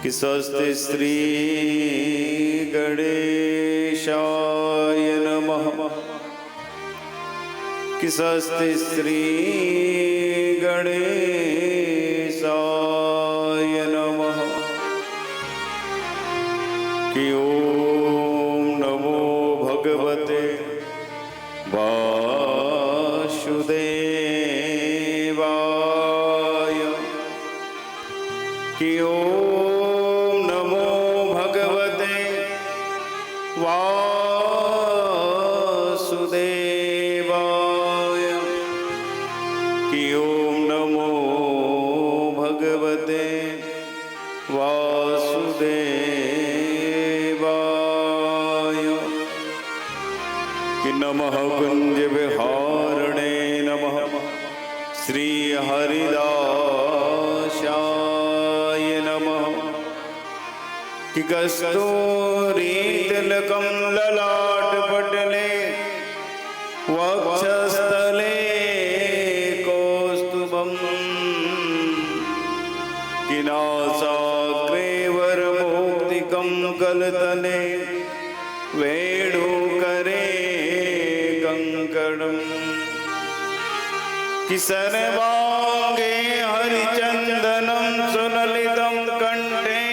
कि स्वस्ति श्री गणेशाय नमः, कि स्वस्ति श्री गणेशाय नमः, कि ओम नमो भगवते वासुदेवाय, कि ओम नमो भगवते वासुदेवाय, कि ओम नमो भगवते वासुदेवाय, कि नमः कुंज विहारणे नमः श्री हरिदासाय नमः, कि कस्तूरी तिलकं ललाटपटले वक्षस्थले कौस्तुभम्, कि नासाग्रे वरमौक्तिकं कलतले वेणुकरे कंकणम्, कि सर्वांगे हरिचंदनं सुललितं कंठे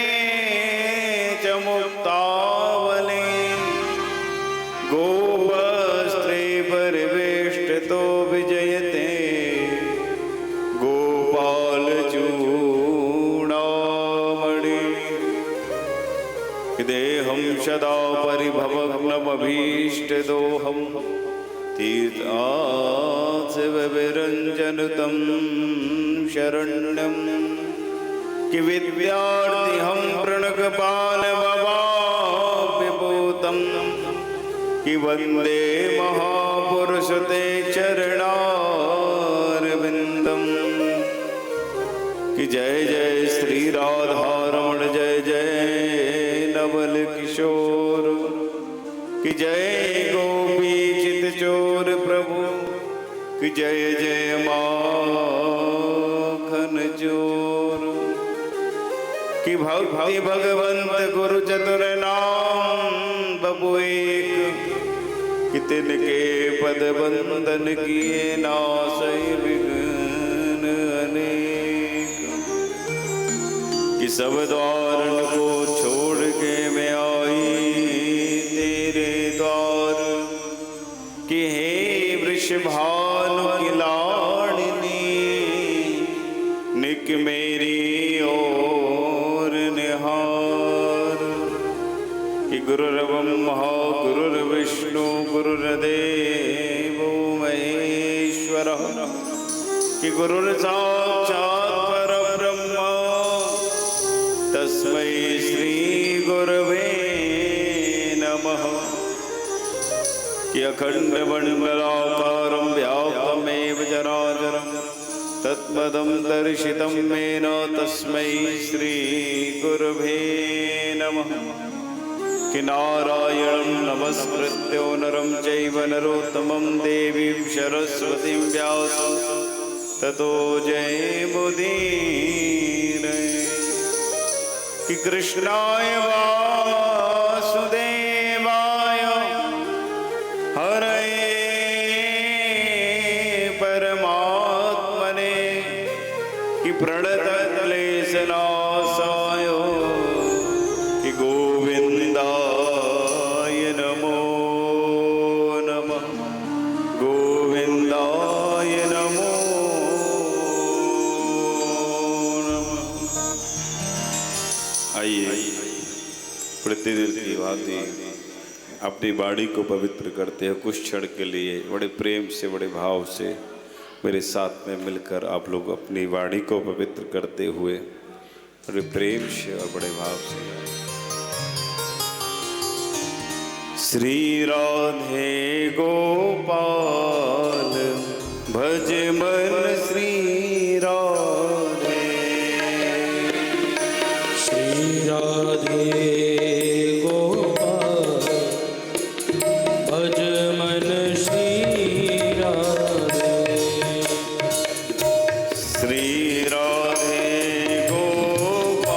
च मुक्तावली, गोवस्त्रे परिवेष्टितो विजयते गोपालचूडामणि, कि देहं सदा परिभवग्नमभीष्टदोहम् तीर्थास्यविरञ्जनुतं शरण्यं, कि विद्यार्थिहं प्रणगपालभवाभ्यभूतं, कि वन्दे महापुरुषते चरणारविन्दम्, कि जय जय श्री राधारमण जय जय नवल किशोर, कि जय गोपी चोर प्रभु, कि जय जय माखन चोर, कि भक्ति भगवंत गुरु चतुर नाम बबु एक, कि तिनके पद बंदन किए नासै विघ्न अनेक, कि सब द्वारन को छोड़ के मैं आई तेरे द्वार, कि हे वृषभानु की लाडली निक मेरी ओर निहार, कि गुरुर्ब्रह्मा गुरुर्विष्णु गुरुर्देवो महेश्वरः, कि गुरुर्साक्षात् परब्रह्म तस्मै श्री गुरवे नमः, कि अखण्डमण्डलाकारं व्याप्तमेव चराचरं तत्पदं दर्शितं येन तस्मै श्री गुरवे नमः, कि नारायणं नमस्कृत्य नरं चैव नरोत्तमं देवीं सरस्वतीं व्यासं ततो जयमुदीरये, कि कृष्णाय वासुदेवाय हरे परमात्मने, कि प्रणतक्लेशनाशाय, कि गोविन्दाय नमो नमः, गोविन्दाय नमो नमः। आइए प्रतिदिन की भांति अपनी वाणी को पवित्र करते हैं कुछ क्षण के लिए, बड़े प्रेम से बड़े भाव से मेरे साथ में मिलकर आप लोग अपनी वाणी को पवित्र करते हुए बड़े प्रेम से और बड़े भाव से। श्री राधे गोपाल भज मन श्री राधे, श्री राधे गोपाल भज मन श्री राधे, श्री राधे गोपाल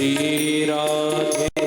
श्री राधे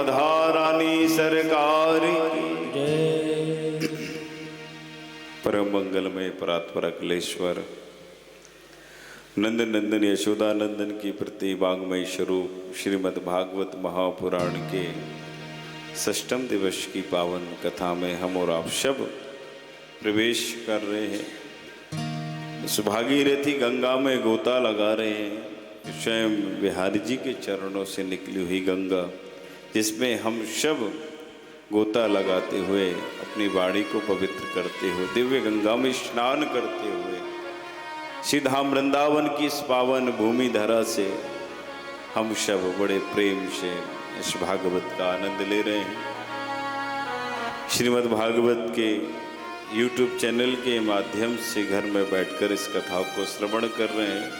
राधा रानी सरकार की जय। परम मंगलमय परात्पर अखिलेश्वर नंद नंदन यशोदा नंदन की प्रति वांग्मय स्वरूप श्रीमद् भागवत महापुराण के षष्ठम दिवस की पावन कथा में हम और आप सब प्रवेश कर रहे हैं। सुभागी रथी गंगा में गोता लगा रहे हैं। स्वयं बिहारी जी के चरणों से निकली हुई गंगा, जिसमें हम सब गोता लगाते हुए अपनी वाणी को पवित्र करते हुए दिव्य गंगा में स्नान करते हुए सीधा वृंदावन की इस पावन भूमि धरा से हम सब बड़े प्रेम से इस भागवत का आनंद ले रहे हैं। श्रीमद् भागवत के YouTube चैनल के माध्यम से घर में बैठकर इस कथा को श्रवण कर रहे हैं।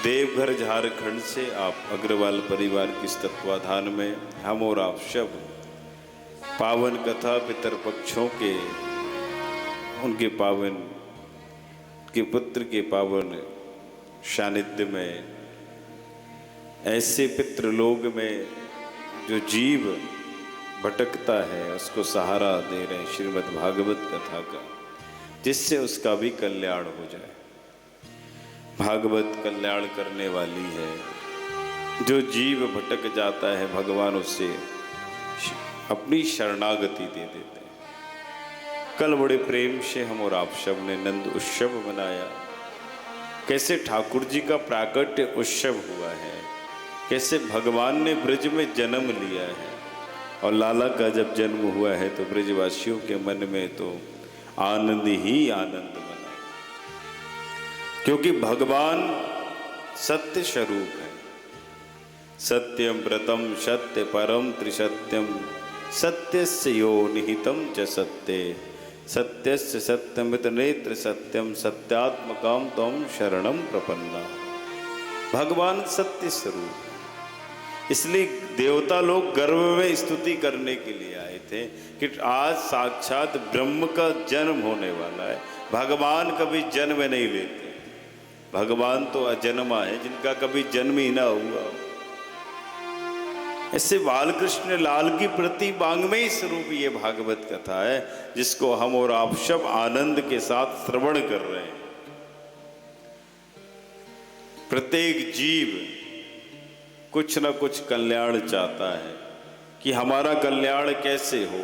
देवघर झारखंड से आप अग्रवाल परिवार की तत्वाधान में हम और आप सब पावन कथा पितरपक्षों के उनके पावन के पुत्र के पावन सानिध्य में ऐसे पितृलोक में जो जीव भटकता है उसको सहारा दे रहे हैं श्रीमद् भागवत कथा का, जिससे उसका भी कल्याण हो जाए। भागवत कल्याण करने वाली है। जो जीव भटक जाता है भगवान उससे अपनी शरणागति दे देते हैं। कल बड़े प्रेम से हम और आप सब ने नंद उत्सव मनाया। कैसे ठाकुर जी का प्राकट्य उत्सव हुआ है, कैसे भगवान ने ब्रज में जन्म लिया है और लाला का जब जन्म हुआ है तो ब्रजवासियों के मन में तो आनंद ही आनंद बना, क्योंकि भगवान सत्य स्वरूप है। सत्यम व्रतम सत्य परम त्रिसत्यम सत्यस्य यो निहितम च सत्ये सत्यस्य सत्यमित नेत्र सत्यम सत्यात्मकम तम शरणम प्रपन्ना। भगवान सत्य स्वरूप है। इसलिए देवता लोग गर्व में स्तुति करने के लिए आए थे कि आज साक्षात ब्रह्म का जन्म होने वाला है। भगवान कभी जन्म नहीं लेते। भगवान तो अजन्मा है, जिनका कभी जन्म ही ना हुआ। ऐसे बालकृष्ण लाल की प्रति वांग्मय स्वरूप ये भागवत कथा है, जिसको हम और आप सब आनंद के साथ श्रवण कर रहे हैं। प्रत्येक जीव कुछ न कुछ कल्याण चाहता है कि हमारा कल्याण कैसे हो,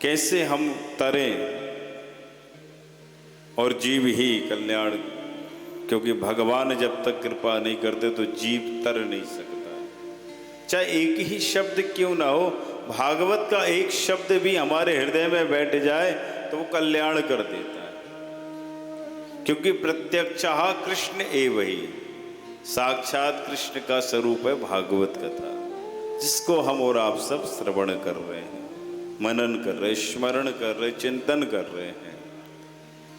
कैसे हम तरें, और जीव ही कल्याण, क्योंकि भगवान जब तक कृपा नहीं करते तो जीव तर नहीं सकता। चाहे एक ही शब्द क्यों ना हो, भागवत का एक शब्द भी हमारे हृदय में बैठ जाए तो वो कल्याण कर देता है। क्योंकि प्रत्यक्षः कृष्ण एव ही, साक्षात कृष्ण का स्वरूप है भागवत कथा, जिसको हम और आप सब श्रवण कर रहे हैं, मनन कर रहे, स्मरण कर रहे, चिंतन कर रहे हैं।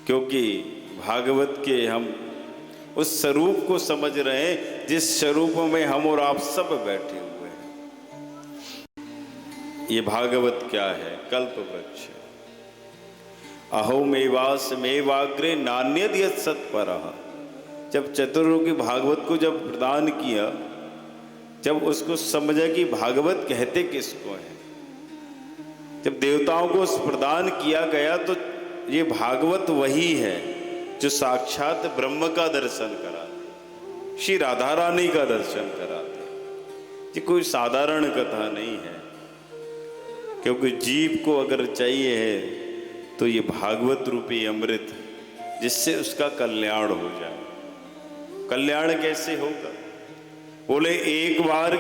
क्योंकि भागवत के हम उस स्वरूप को समझ रहे हैं जिस स्वरूप में हम और आप सब बैठे हुए हैं। ये भागवत क्या है? कल्प वृक्ष। अहोमेवास मेवाग्रे नान्यद यत् सत्परः। जब चतुर्मुखी भागवत को जब प्रदान किया, जब उसको समझा कि भागवत कहते किसको है, जब देवताओं को प्रदान किया गया तो ये भागवत वही है जो साक्षात ब्रह्म का दर्शन कराते, श्री राधा रानी का दर्शन कराते। ये कोई साधारण कथा नहीं है, क्योंकि जीव को अगर चाहिए है तो ये भागवत रूपी अमृत, जिससे उसका कल्याण हो जाए। कल्याण कैसे होगा? बोले एक बार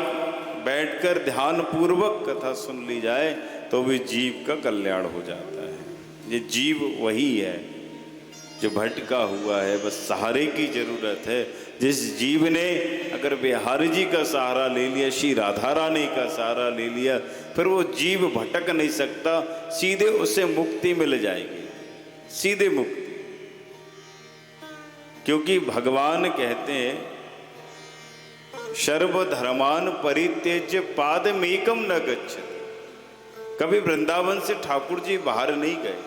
बैठकर ध्यान पूर्वक कथा सुन ली जाए तो भी जीव का कल्याण हो जाता है। ये जीव वही है जो भटका हुआ है, बस सहारे की जरूरत है। जिस जीव ने अगर बिहारी जी का सहारा ले लिया, श्री राधा रानी का सहारा ले लिया, फिर वो जीव भटक नहीं सकता, सीधे उसे मुक्ति मिल जाएगी, सीधे मुक्ति। क्योंकि भगवान कहते हैं सर्वधर्मान परित्यज्य पादमेकम न गच्छति। कभी वृंदावन से ठाकुर जी बाहर नहीं गए,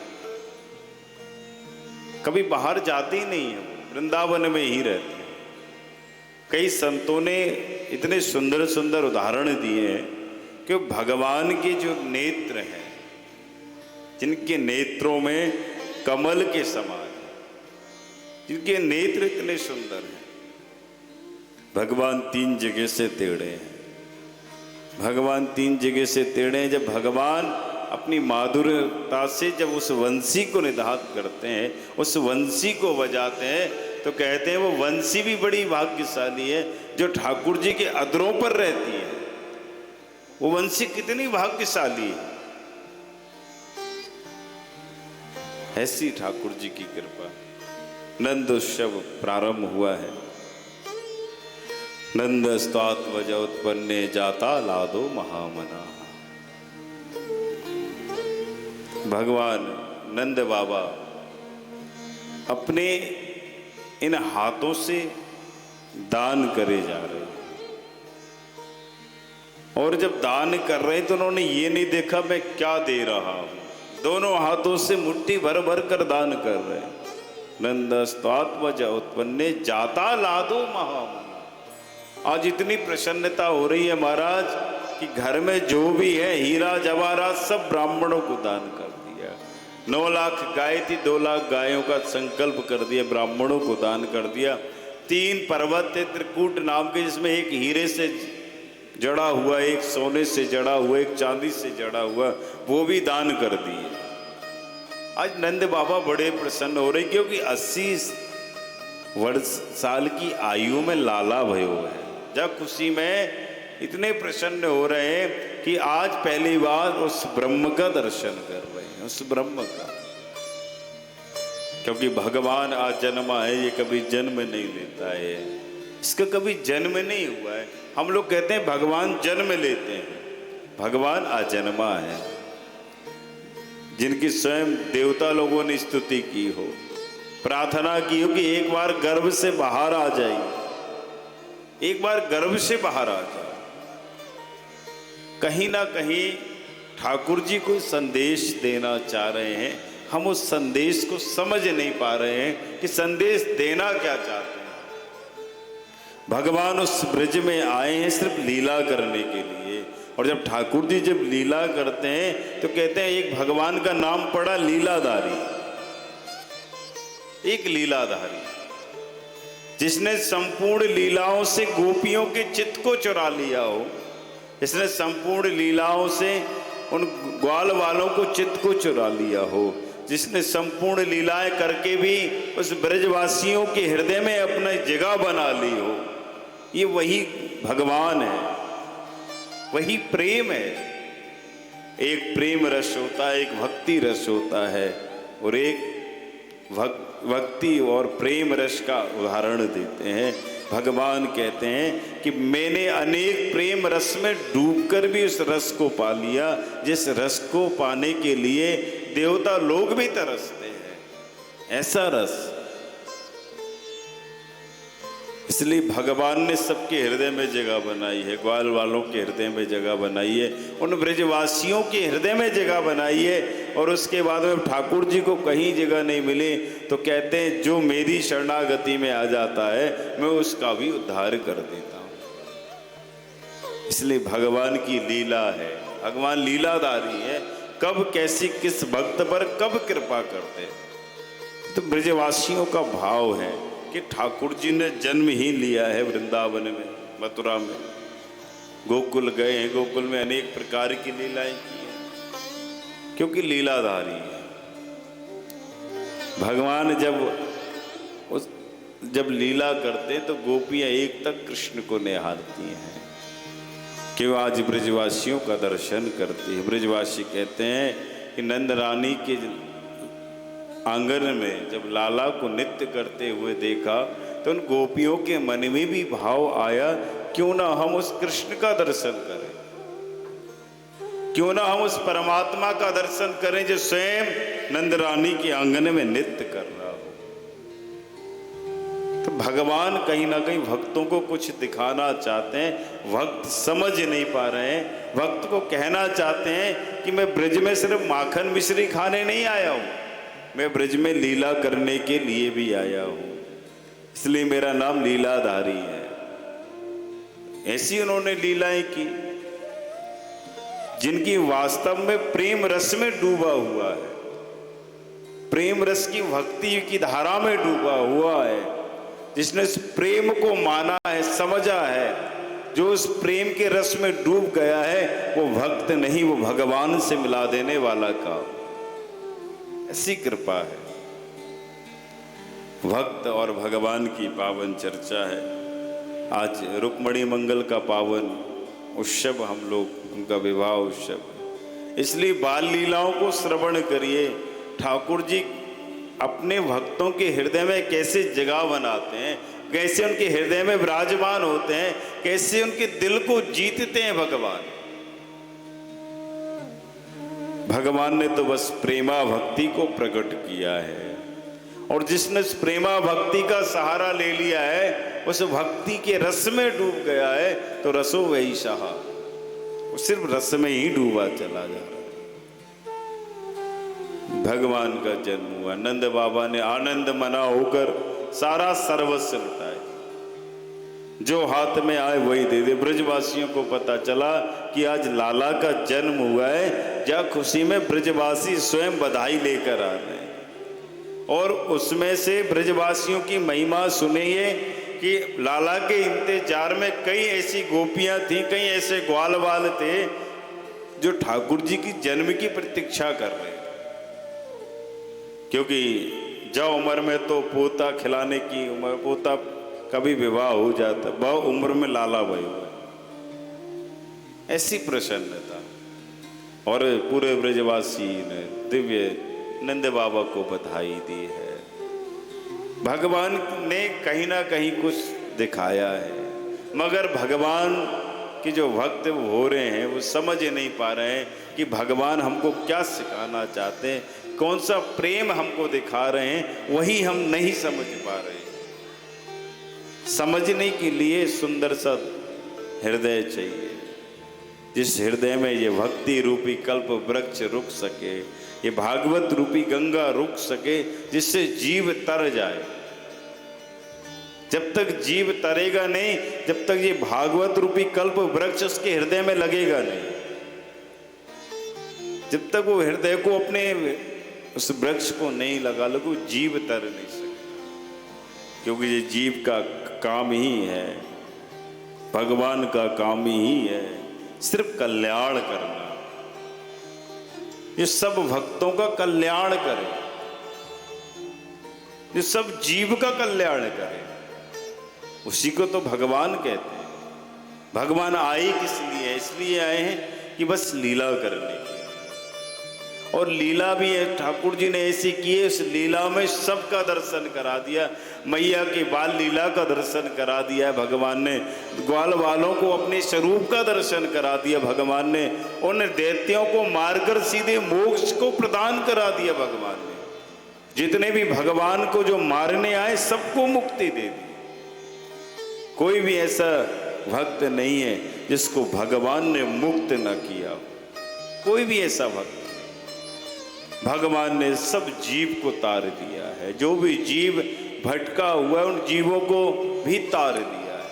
कभी बाहर जाते ही नहीं है, वृंदावन में ही रहते हैं। कई संतों ने इतने सुंदर सुंदर उदाहरण दिए हैं कि भगवान के जो नेत्र हैं, जिनके नेत्रों में कमल के समान है, जिनके नेत्र इतने सुंदर हैं, भगवान 3 जगह से टेढ़े हैं। भगवान 3 जगह से टेढ़े हैं। जब भगवान अपनी माधुर्यता से जब उस वंशी को निधात करते हैं, उस वंशी को बजाते हैं, तो कहते हैं वो वंशी भी बड़ी भाग्यशाली है जो ठाकुर जी के अधरों पर रहती है। वो वंशी कितनी भाग्यशाली है। ऐसी ठाकुर जी की कृपा। नंद उत्सव प्रारंभ हुआ है। नंद स्तोत्र उत्पन्ने जाता लादो महामना। भगवान नंद बाबा अपने इन हाथों से दान करे जा रहे हैं, और जब दान कर रहे हैं तो उन्होंने ये नहीं देखा मैं क्या दे रहा हूं, दोनों हाथों से मुट्ठी भर भर कर दान कर रहे हैं। नंद स्तोत्र उत्पन्ने जाता लादो महामना। आज इतनी प्रसन्नता हो रही है महाराज कि घर में जो भी है हीरा जवाहरात सब ब्राह्मणों को दान कर दिया। 9 लाख गाय थी, 2 लाख गायों का संकल्प कर दिया, ब्राह्मणों को दान कर दिया। 3 पर्वत थे त्रिकूट नाम के, जिसमें एक हीरे से जड़ा हुआ, एक सोने से जड़ा हुआ, एक चांदी से जड़ा हुआ, वो भी दान कर दिए। आज नंद बाबा बड़े प्रसन्न हो रहे क्योंकि 80 साल की आयु में लाला भयो है। जब खुशी में इतने प्रसन्न हो रहे हैं कि आज पहली बार उस ब्रह्म का दर्शन कर रहे हैं, उस ब्रह्म का। क्योंकि भगवान आज जन्मा है, ये कभी जन्म नहीं लेता है, इसका कभी जन्म नहीं हुआ है। हम लोग कहते हैं भगवान जन्म लेते हैं, भगवान आज जन्मा है। जिनकी स्वयं देवता लोगों ने स्तुति की हो, प्रार्थना की हो कि एक बार गर्भ से बाहर आ जाइए, एक बार गर्भ से बाहर आ जाए। कहीं ना कहीं ठाकुर जी कोई संदेश देना चाह रहे हैं, हम उस संदेश को समझ नहीं पा रहे हैं कि संदेश देना क्या चाहते हैं। भगवान उस ब्रज में आए हैं सिर्फ लीला करने के लिए, और जब ठाकुर जी जब लीला करते हैं तो कहते हैं एक भगवान का नाम पड़ा लीलाधारी। एक लीलाधारी जिसने संपूर्ण लीलाओं से गोपियों के चित्त को चुरा लिया हो, जिसने संपूर्ण लीलाओं से उन ग्वाल वालों को चित्त को चुरा लिया हो, जिसने संपूर्ण लीलाएं करके भी उस ब्रजवासियों के हृदय में अपना जगह बना ली हो, ये वही भगवान है, वही प्रेम है। एक प्रेम रस होता है, एक भक्ति रस होता है, और एक भक्ति और प्रेम रस का उदाहरण देते हैं। भगवान कहते हैं कि मैंने अनेक प्रेम रस में डूबकर भी उस रस को पा लिया, जिस रस को पाने के लिए देवता लोग भी तरसते हैं, ऐसा रस। इसलिए भगवान ने सबके हृदय में जगह बनाई है, ग्वाल वालों के हृदय में जगह बनाई है, उन ब्रजवासियों के हृदय में जगह बनाई है। और उसके बाद में ठाकुर जी को कहीं जगह नहीं मिली तो कहते हैं जो मेरी शरणागति में आ जाता है मैं उसका भी उद्धार कर देता हूँ। इसलिए भगवान की लीला है, भगवान लीलाधारी है, कब कैसी किस भक्त पर कब कृपा करते। तो ब्रजवासियों का भाव है कि ठाकुर जी ने जन्म ही लिया है वृंदावन में, मथुरा में, गोकुल गए हैं, गोकुल में अनेक प्रकार की लीलाएं की हैं, क्योंकि लीलाधारी है भगवान। जब लीला करते तो गोपियां एक तक कृष्ण को निहारती हैं कि वो आज ब्रजवासियों का दर्शन करती है। ब्रजवासी कहते हैं कि नंद रानी के आंगन में जब लाला को नृत्य करते हुए देखा तो उन गोपियों के मन में भी भाव आया, क्यों ना हम उस कृष्ण का दर्शन करें, क्यों ना हम उस परमात्मा का दर्शन करें जो स्वयं नंद रानी के आंगन में नृत्य कर रहा हो। तो भगवान कहीं ना कहीं भक्तों को कुछ दिखाना चाहते हैं, भक्त समझ नहीं पा रहे हैं। भक्त को कहना चाहते हैं कि मैं ब्रज में सिर्फ माखन मिश्री खाने नहीं आया हूं, मैं ब्रज में लीला करने के लिए भी आया हूं, इसलिए मेरा नाम लीलाधारी है। ऐसी उन्होंने लीलाएं की। जिनकी वास्तव में प्रेम रस में डूबा हुआ है, प्रेम रस की भक्ति की धारा में डूबा हुआ है, जिसने इस प्रेम को माना है, समझा है, जो उस प्रेम के रस में डूब गया है, वो भक्त नहीं, वो भगवान से मिला देने वाला का। ऐसी कृपा है। भक्त और भगवान की पावन चर्चा है। आज रुक्मणी मंगल का पावन उत्सव, हम लोग उनका विवाह उत्सव, इसलिए बाल लीलाओं को श्रवण करिए। ठाकुर जी अपने भक्तों के हृदय में कैसे जगह बनाते हैं, कैसे उनके हृदय में विराजमान होते हैं, कैसे उनके दिल को जीतते हैं भगवान। भगवान ने तो बस प्रेमा भक्ति को प्रकट किया है, और जिसने उस प्रेमा भक्ति का सहारा ले लिया है, उस भक्ति के रस में डूब गया है, तो रसो वही सहा, वो सिर्फ रस में ही डूबा चला जा रहा है। भगवान का जन्म हुआ, नंद बाबा ने आनंद मना होकर सारा सर्वस्व लुटाया, जो हाथ में आए वही दे दे। ब्रजवासियों को पता चला कि आज लाला का जन्म हुआ है, जा खुशी में ब्रजवासी स्वयं बधाई लेकर आ रहे हैं। और उसमें से ब्रजवासियों की महिमा सुनिए कि लाला के इंतजार में कई ऐसी गोपियां थीं, कई ऐसे ग्वाल बाल थे जो ठाकुर जी की जन्म की प्रतीक्षा कर रहे थे, क्योंकि जब उम्र में तो पोता खिलाने की उम्र, पोता कभी विवाह हो जाता, बहु उम्र में लाला भाई हुआ, ऐसी प्रसन्नता। और पूरे ब्रजवासी ने दिव्य नंद बाबा को बधाई दी है। भगवान ने कहीं ना कहीं कुछ दिखाया है, मगर भगवान के जो भक्त हो रहे हैं वो समझ नहीं पा रहे हैं कि भगवान हमको क्या सिखाना चाहते हैं, कौन सा प्रेम हमको दिखा रहे हैं, वही हम नहीं समझ पा रहे हैं। समझने के लिए सुंदर सा हृदय चाहिए, जिस हृदय में ये भक्ति रूपी कल्प वृक्ष रुक सके, ये भागवत रूपी गंगा रुक सके, जिससे जीव तर जाए। जब तक जीव तरेगा नहीं, जब तक ये भागवत रूपी कल्प वृक्ष उसके हृदय में लगेगा नहीं, जब तक वो हृदय को अपने उस वृक्ष को नहीं लगा लो, जीव तर नहीं सकता। क्योंकि ये जीव का काम ही है, भगवान का काम ही है सिर्फ कल्याण करना। ये सब भक्तों का कल्याण करे, ये सब जीव का कल्याण करे, उसी को तो भगवान कहते हैं। भगवान आए किस लिए? इसलिए आए हैं कि बस लीला करने की, और लीला भी है ठाकुर जी ने ऐसी की है, उस लीला में सबका दर्शन करा दिया। मैया के बाल लीला का दर्शन करा दिया है भगवान ने, ग्वाल वालों को अपने स्वरूप का दर्शन करा दिया भगवान ने, उन दैत्यों को मारकर सीधे मोक्ष को प्रदान करा दिया भगवान ने। जितने भी भगवान को जो मारने आए सबको मुक्ति दे दी। कोई भी ऐसा भक्त नहीं है जिसको भगवान ने मुक्त न किया, कोई भी ऐसा भक्त। भगवान ने सब जीव को तार दिया है, जो भी जीव भटका हुआ है उन जीवों को भी तार दिया है।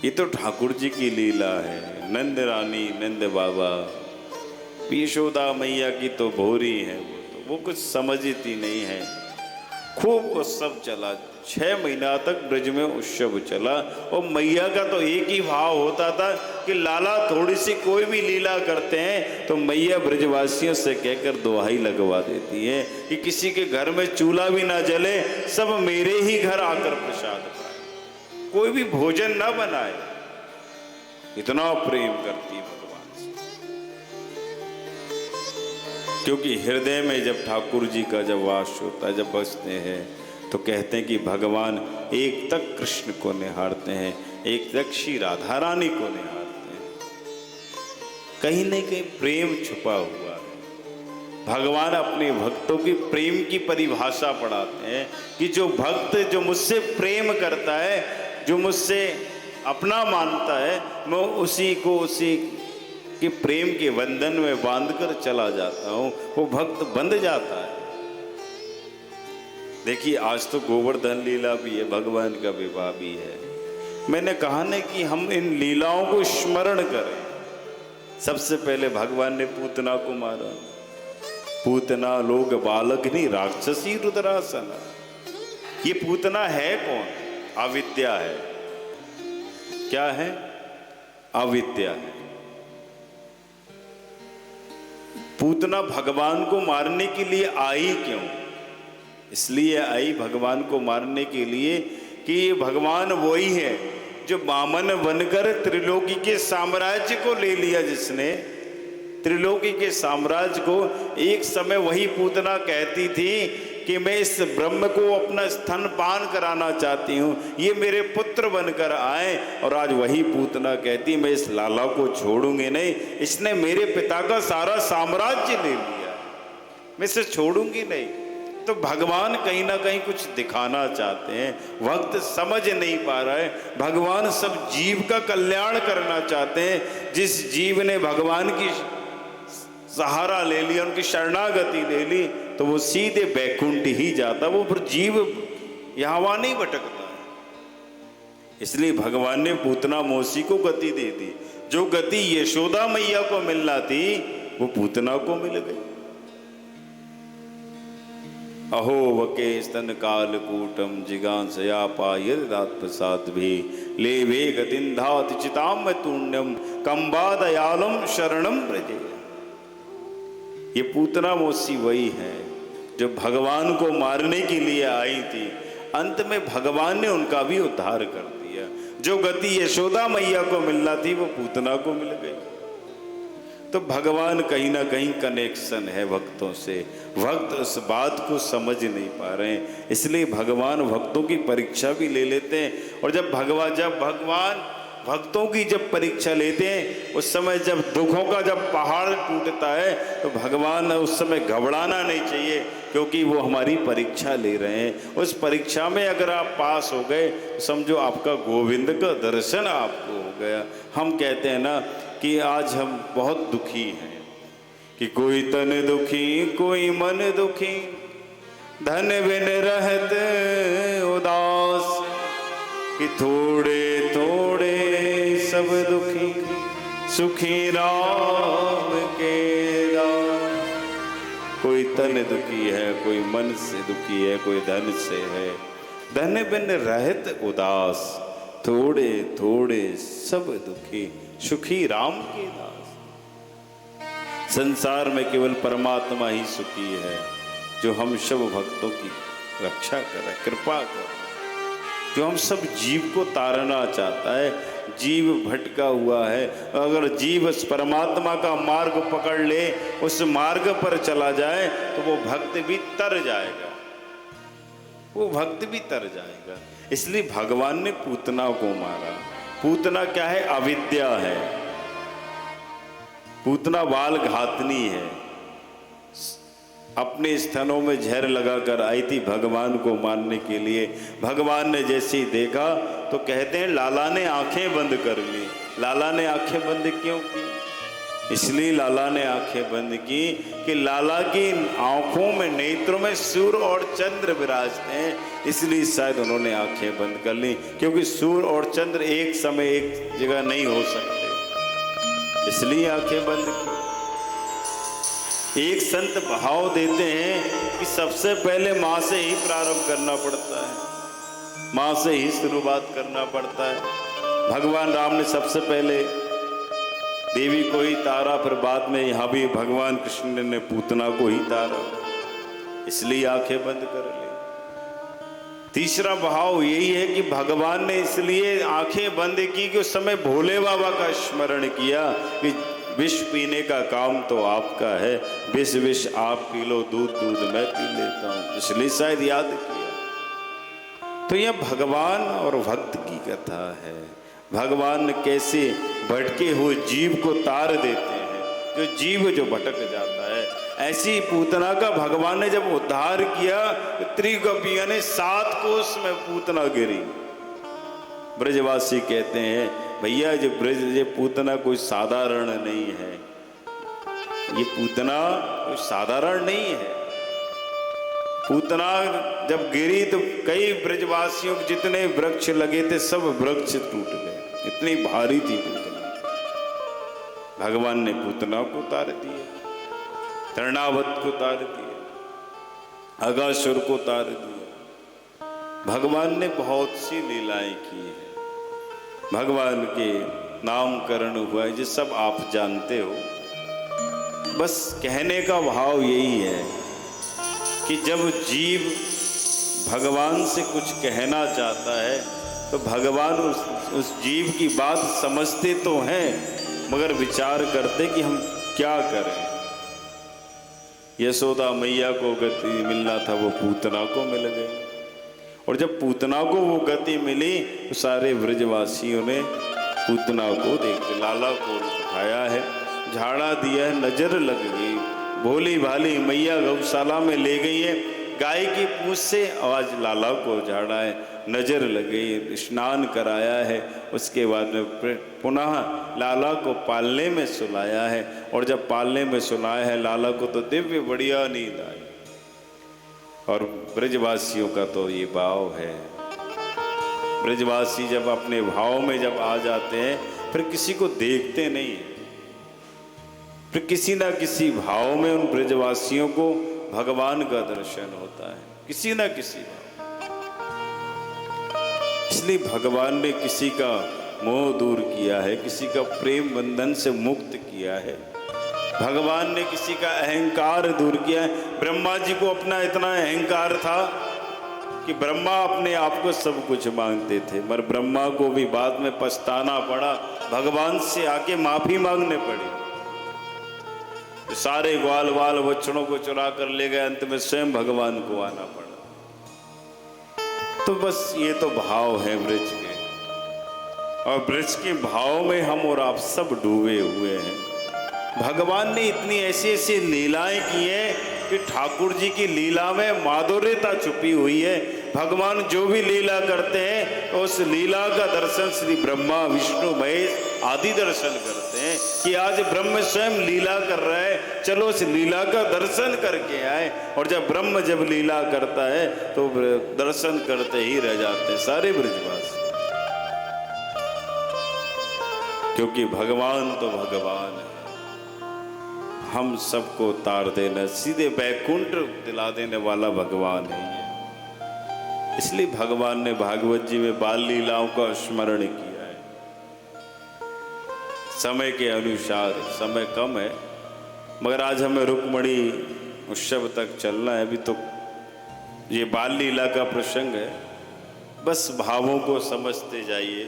ये तो ठाकुर जी की लीला है। नंद रानी, नंद बाबा, यशोदा मैया की तो भोरी है, वो कुछ समझती नहीं है। खूब उत्सव चला, 6 महीना तक ब्रज में उत्सव चला, और मैया का तो एक ही भाव होता था कि लाला थोड़ी सी कोई भी लीला करते हैं तो मैया ब्रजवासियों से कहकर दुहाई लगवा देती है कि किसी के घर में चूल्हा भी ना जले, सब मेरे ही घर आकर प्रसाद पाए, कोई भी भोजन ना बनाए। इतना प्रेम करती है भगवान से, क्योंकि हृदय में जब ठाकुर जी का जब वास होता है, जब बसते हैं, तो कहते हैं कि भगवान एक तक कृष्ण को निहारते हैं, एक तक श्री राधा रानी को निहारते हैं। कहीं न कहीं प्रेम छुपा हुआ है। भगवान अपने भक्तों की प्रेम की परिभाषा पढ़ाते हैं कि जो भक्त जो मुझसे प्रेम करता है, जो मुझसे अपना मानता है, मैं उसी को उसी के प्रेम के बंधन में बांधकर चला जाता हूँ, वो भक्त बंध जाता है। देखिए आज तो गोवर्धन लीला भी है, भगवान का विवाह भी है। मैंने कहा ना कि हम इन लीलाओं को स्मरण करें, सबसे पहले भगवान ने पूतना को मारा। पूतना लोग बालक नहीं, राक्षसी रुद्रासना। ये पूतना है कौन? अविद्या है। क्या है? अविद्या है। पूतना भगवान को मारने के लिए आई क्यों? इसलिए आई भगवान को मारने के लिए कि ये भगवान वही है जो वामन बनकर त्रिलोकी के साम्राज्य को ले लिया। जिसने त्रिलोकी के साम्राज्य को, एक समय वही पूतना कहती थी कि मैं इस ब्रह्म को अपना स्तनपान कराना चाहती हूँ, ये मेरे पुत्र बनकर आए। और आज वही पूतना कहती मैं इस लाला को छोड़ूंगी नहीं, इसने मेरे पिता का सारा साम्राज्य ले लिया, मैं इसे छोड़ूंगी नहीं। तो भगवान कहीं ना कहीं कुछ दिखाना चाहते हैं, भक्त समझ नहीं पा रहा है। भगवान सब जीव का कल्याण करना चाहते हैं। जिस जीव ने भगवान की सहारा ले लिया, उनकी शरणागति ले ली, तो वो सीधे बैकुंठ ही जाता, वो फिर जीव यहाँ वहाँ नहीं भटकता है। इसलिए भगवान ने पूतना मौसी को गति दे दी। जो गति यशोदा मैया को मिलना थी वो पूतना को मिल गई। अहो वके स्तन काल कूटम जिगांसया पायदात प्रसाद भी ले वे गतिन्धात चिताम तुण्यम कंबादयालम शरणम ब्रजे। ये पूतना मौसी वही है जो भगवान को मारने के लिए आई थी। अंत में भगवान ने उनका भी उद्धार कर दिया। जो गति यशोदा मैया को मिलना थी वो पूतना को मिल गई। तो भगवान कहीं ना कहीं कनेक्शन है भक्तों से। भक्त उस बात को समझ नहीं पा रहे हैं, इसलिए भगवान भक्तों की परीक्षा भी ले लेते हैं। और जब भगवान भक्तों की जब परीक्षा लेते हैं, उस समय जब दुखों का जब पहाड़ टूटता है, तो भगवान उस समय घबराना नहीं चाहिए, क्योंकि वो हमारी परीक्षा ले रहे हैं। उस परीक्षा में अगर आप पास हो गए तो समझो आपका गोविंद का दर्शन आपको हो गया। हम कहते हैं ना कि आज हम बहुत दुखी हैं, कि कोई तन दुखी कोई मन दुखी, धन बिन रहत उदास, कि थोड़े थोड़े सब दुखी सुखी राम के दास। कोई तन दुखी है, कोई मन से दुखी है, कोई धन से है। धन बिन रहत उदास, थोड़े थोड़े सब दुखी सुखी राम के दास। संसार में केवल परमात्मा ही सुखी है, जो हम सब भक्तों की रक्षा करे, कृपा करे, जो हम सब जीव को तारना चाहता है। जीव भटका हुआ है, अगर जीव उस परमात्मा का मार्ग पकड़ ले, उस मार्ग पर चला जाए, तो वो भक्त भी तर जाएगा, वो भक्त भी तर जाएगा। इसलिए भगवान ने पूतना को मारा। पूतना क्या है? अविद्या है। पूतना बाल घातनी है। अपने स्तनों में जहर लगाकर आई थी भगवान को मारने के लिए। भगवान ने जैसे ही देखा तो कहते हैं लाला ने आंखें बंद कर ली। लाला ने आंखें बंद क्यों की? इसलिए लाला ने आंखें बंद की कि लाला की आंखों में, नेत्रों में सूर्य और चंद्र विराजते हैं, इसलिए शायद उन्होंने आंखें बंद कर ली। क्योंकि सूर्य और चंद्र एक समय एक जगह नहीं हो सकते, इसलिए आंखें बंद की। एक संत भाव देते हैं कि सबसे पहले माँ से ही प्रारंभ करना पड़ता है, माँ से ही शुरुआत करना पड़ता है। भगवान राम ने सबसे पहले देवी को ही तारा, फिर बाद में यहाँ भी भगवान कृष्ण ने पूतना को ही तारा, इसलिए आंखें बंद कर ली। तीसरा भाव यही है कि भगवान ने इसलिए आंखें बंद की कि उस समय भोले बाबा का स्मरण किया कि विष पीने का काम तो आपका है, विष विष आप पी लो, दूध दूध मैं पी लेता हूँ, इसलिए शायद याद किया। तो यह भगवान और भक्त की कथा है। भगवान कैसे भटके हुए जीव को तार देते हैं, जो जीव जो भटक जाता है। ऐसी पूतना का भगवान ने जब उद्धार किया, त्रिगोपियों ने 7 कोस में पूतना गिरी। ब्रजवासी कहते हैं भैया जो ब्रज, ये पूतना कोई साधारण नहीं है, ये पूतना कोई साधारण नहीं है। पूतना जब गिरी तो कई ब्रजवासियों के जितने वृक्ष लगे थे सब वृक्ष टूट गए, इतनी भारी थी पूतना। भगवान ने पूतना को उतार दिया, तृणावत को उतार दिया, अगासुर को उतार दिया। भगवान ने बहुत सी लीलाएं की है। भगवान के नामकरण हुआ है, ये सब आप जानते हो। बस कहने का भाव यही है कि जब जीव भगवान से कुछ कहना चाहता है तो भगवान उस जीव की बात समझते तो हैं, मगर विचार करते कि हम क्या करें। यशोदा मैया को गति मिलना था, वो पूतना को मिल गई, और जब पूतना को वो गति मिली तो सारे ब्रजवासियों ने पूतना को देखते, लाला को उठाया है, झाड़ा दिया है, नजर लग गई। भोली भाली मैया गौशाला में ले गई है, गाय की पूंछ से आवाज लाला को झाड़ा है, नजर लग गई, स्नान कराया है। उसके बाद में पुनः लाला को पालने में सुलाया है, और जब पालने में सुलाया है लाला को तो दिव्य बढ़िया नींद आई। और ब्रजवासियों का तो ये भाव है, ब्रजवासी जब अपने भाव में जब आ जाते हैं फिर किसी को देखते नहीं है, फिर किसी ना किसी भाव में उन ब्रजवासियों को भगवान का दर्शन होता है, किसी ना किसी भाव। इसलिए भगवान ने किसी का मोह दूर किया है, किसी का प्रेम बंधन से मुक्त किया है, भगवान ने किसी का अहंकार दूर किया है। ब्रह्मा जी को अपना इतना अहंकार था कि ब्रह्मा अपने आप को सब कुछ मांगते थे, मगर ब्रह्मा को भी बाद में पछताना पड़ा, भगवान से आके माफी मांगने पड़ी। तो सारे ग्वाल वाल बच्चों को चुरा कर ले गए, अंत में स्वयं भगवान को आना पड़ा। तो बस ये तो भाव है ब्रज के, और ब्रज के भाव में हम और आप सब डूबे हुए हैं। भगवान ने इतनी ऐसी ऐसी लीलाएं की हैं कि ठाकुर जी की लीला में माधुर्यता छुपी हुई है। भगवान जो भी लीला करते हैं तो उस लीला का दर्शन श्री ब्रह्मा विष्णु महेश आदि दर्शन करते हैं कि आज ब्रह्म स्वयं लीला कर रहा है, चलो इस लीला का दर्शन करके आए। और जब ब्रह्म जब लीला करता है तो दर्शन करते ही रह जाते हैं सारे ब्रजवासी, क्योंकि भगवान तो भगवान है, हम सबको तार देना, सीधे बैकुंठ दिला देने वाला भगवान है ये। इसलिए भगवान ने भागवत जी में बाल लीलाओं का स्मरण किया है। समय के अनुसार, समय कम है मगर आज हमें रुक्मणी उत्सव तक चलना है, अभी तो ये बाल लीला का प्रसंग है। बस भावों को समझते जाइए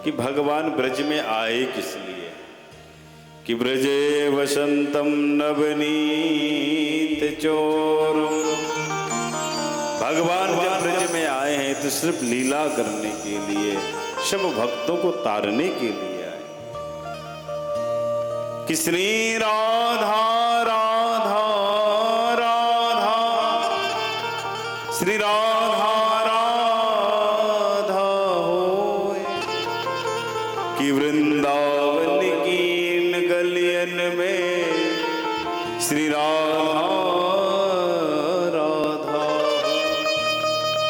कि भगवान ब्रज में आए किस लिए, कि ब्रजे वसंतम नवनीत चोर। भगवान जब ब्रज में आए हैं तो सिर्फ लीला करने के लिए, सब भक्तों को तारने के लिए आए, कि श्री राधा राधा राधा, श्री राधा राधा होए, कि वृंदावन की गलियन में श्री राधा राधा।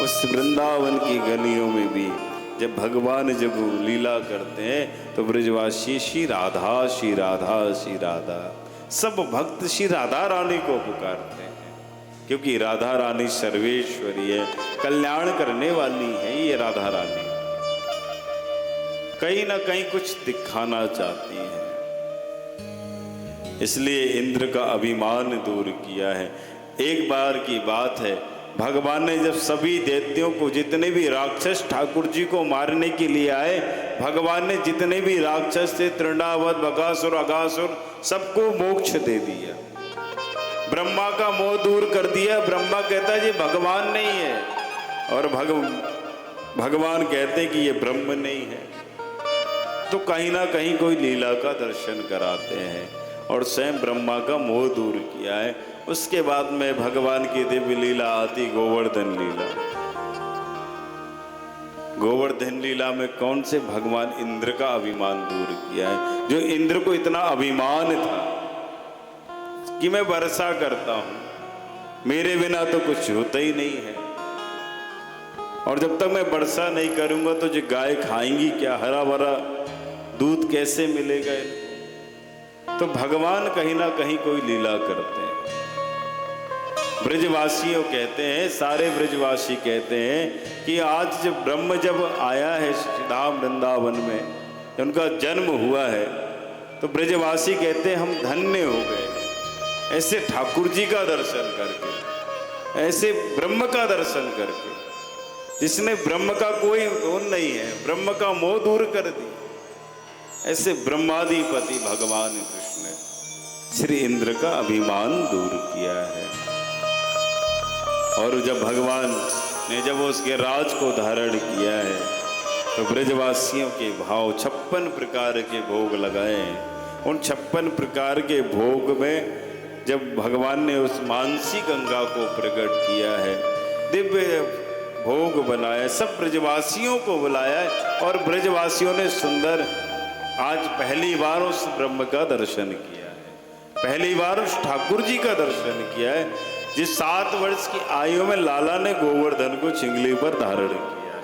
उस वृंदावन की गलियों में भी जब भगवान जब लीला करते हैं तो ब्रजवासी श्री राधा श्री राधा श्री राधा, सब भक्त श्री राधा रानी को पुकारते हैं, क्योंकि राधा रानी सर्वेश्वरी है, कल्याण करने वाली है ये राधा रानी। कहीं ना कहीं कुछ दिखाना चाहती है, इसलिए इंद्र का अभिमान दूर किया है। एक बार की बात है, भगवान ने जब सभी दैत्यों को, जितने भी राक्षस ठाकुर जी को मारने के लिए आए, भगवान ने जितने भी राक्षस थे, तृणावत बकासुर अगासुर, सबको मोक्ष दे दिया, ब्रह्मा का मोह दूर कर दिया। ब्रह्मा कहता है ये भगवान नहीं है, और भगवान कहते हैं कि ये ब्रह्म नहीं है। तो कहीं ना कहीं कोई लीला का दर्शन कराते हैं, और स्वयं ब्रह्मा का मोह दूर किया है। उसके बाद में भगवान की दिव्य लीला आती गोवर्धन लीला। गोवर्धन लीला में कौन से भगवान इंद्र का अभिमान दूर किया है, जो इंद्र को इतना अभिमान था कि मैं वर्षा करता हूं, मेरे बिना तो कुछ होता ही नहीं है, और जब तक मैं वर्षा नहीं करूंगा तो जो गाय खाएंगी क्या, हरा भरा दूध कैसे मिलेगा इनको। तो भगवान कहीं ना कहीं कोई लीला करते हैं। ब्रजवासियों कहते हैं, सारे ब्रजवासी कहते हैं कि आज जब ब्रह्म जब आया है धाम वृंदावन में, जब उनका जन्म हुआ है, तो ब्रजवासी कहते हैं हम धन्य हो गए ऐसे ठाकुर जी का दर्शन करके, ऐसे ब्रह्म का दर्शन करके, जिसने ब्रह्म का कोई वो नहीं है, ब्रह्म का मोह दूर कर दिया। ऐसे ब्रह्माधिपति भगवान कृष्ण ने श्री इंद्र का अभिमान दूर किया है। और जब भगवान ने जब उसके राज को धारण किया है, तो ब्रजवासियों के भाव 56 प्रकार के भोग लगाए। उन 56 प्रकार के भोग में जब भगवान ने उस मानसी गंगा को प्रकट किया है, दिव्य भोग बनाया, सब ब्रजवासियों को बुलाया और ब्रजवासियों ने सुंदर आज पहली बार उस ब्रह्म का दर्शन किया है, पहली बार उस ठाकुर जी का दर्शन किया है, जिस 7 वर्ष की आयु में लाला ने गोवर्धन को चिंगली पर धारण किया है,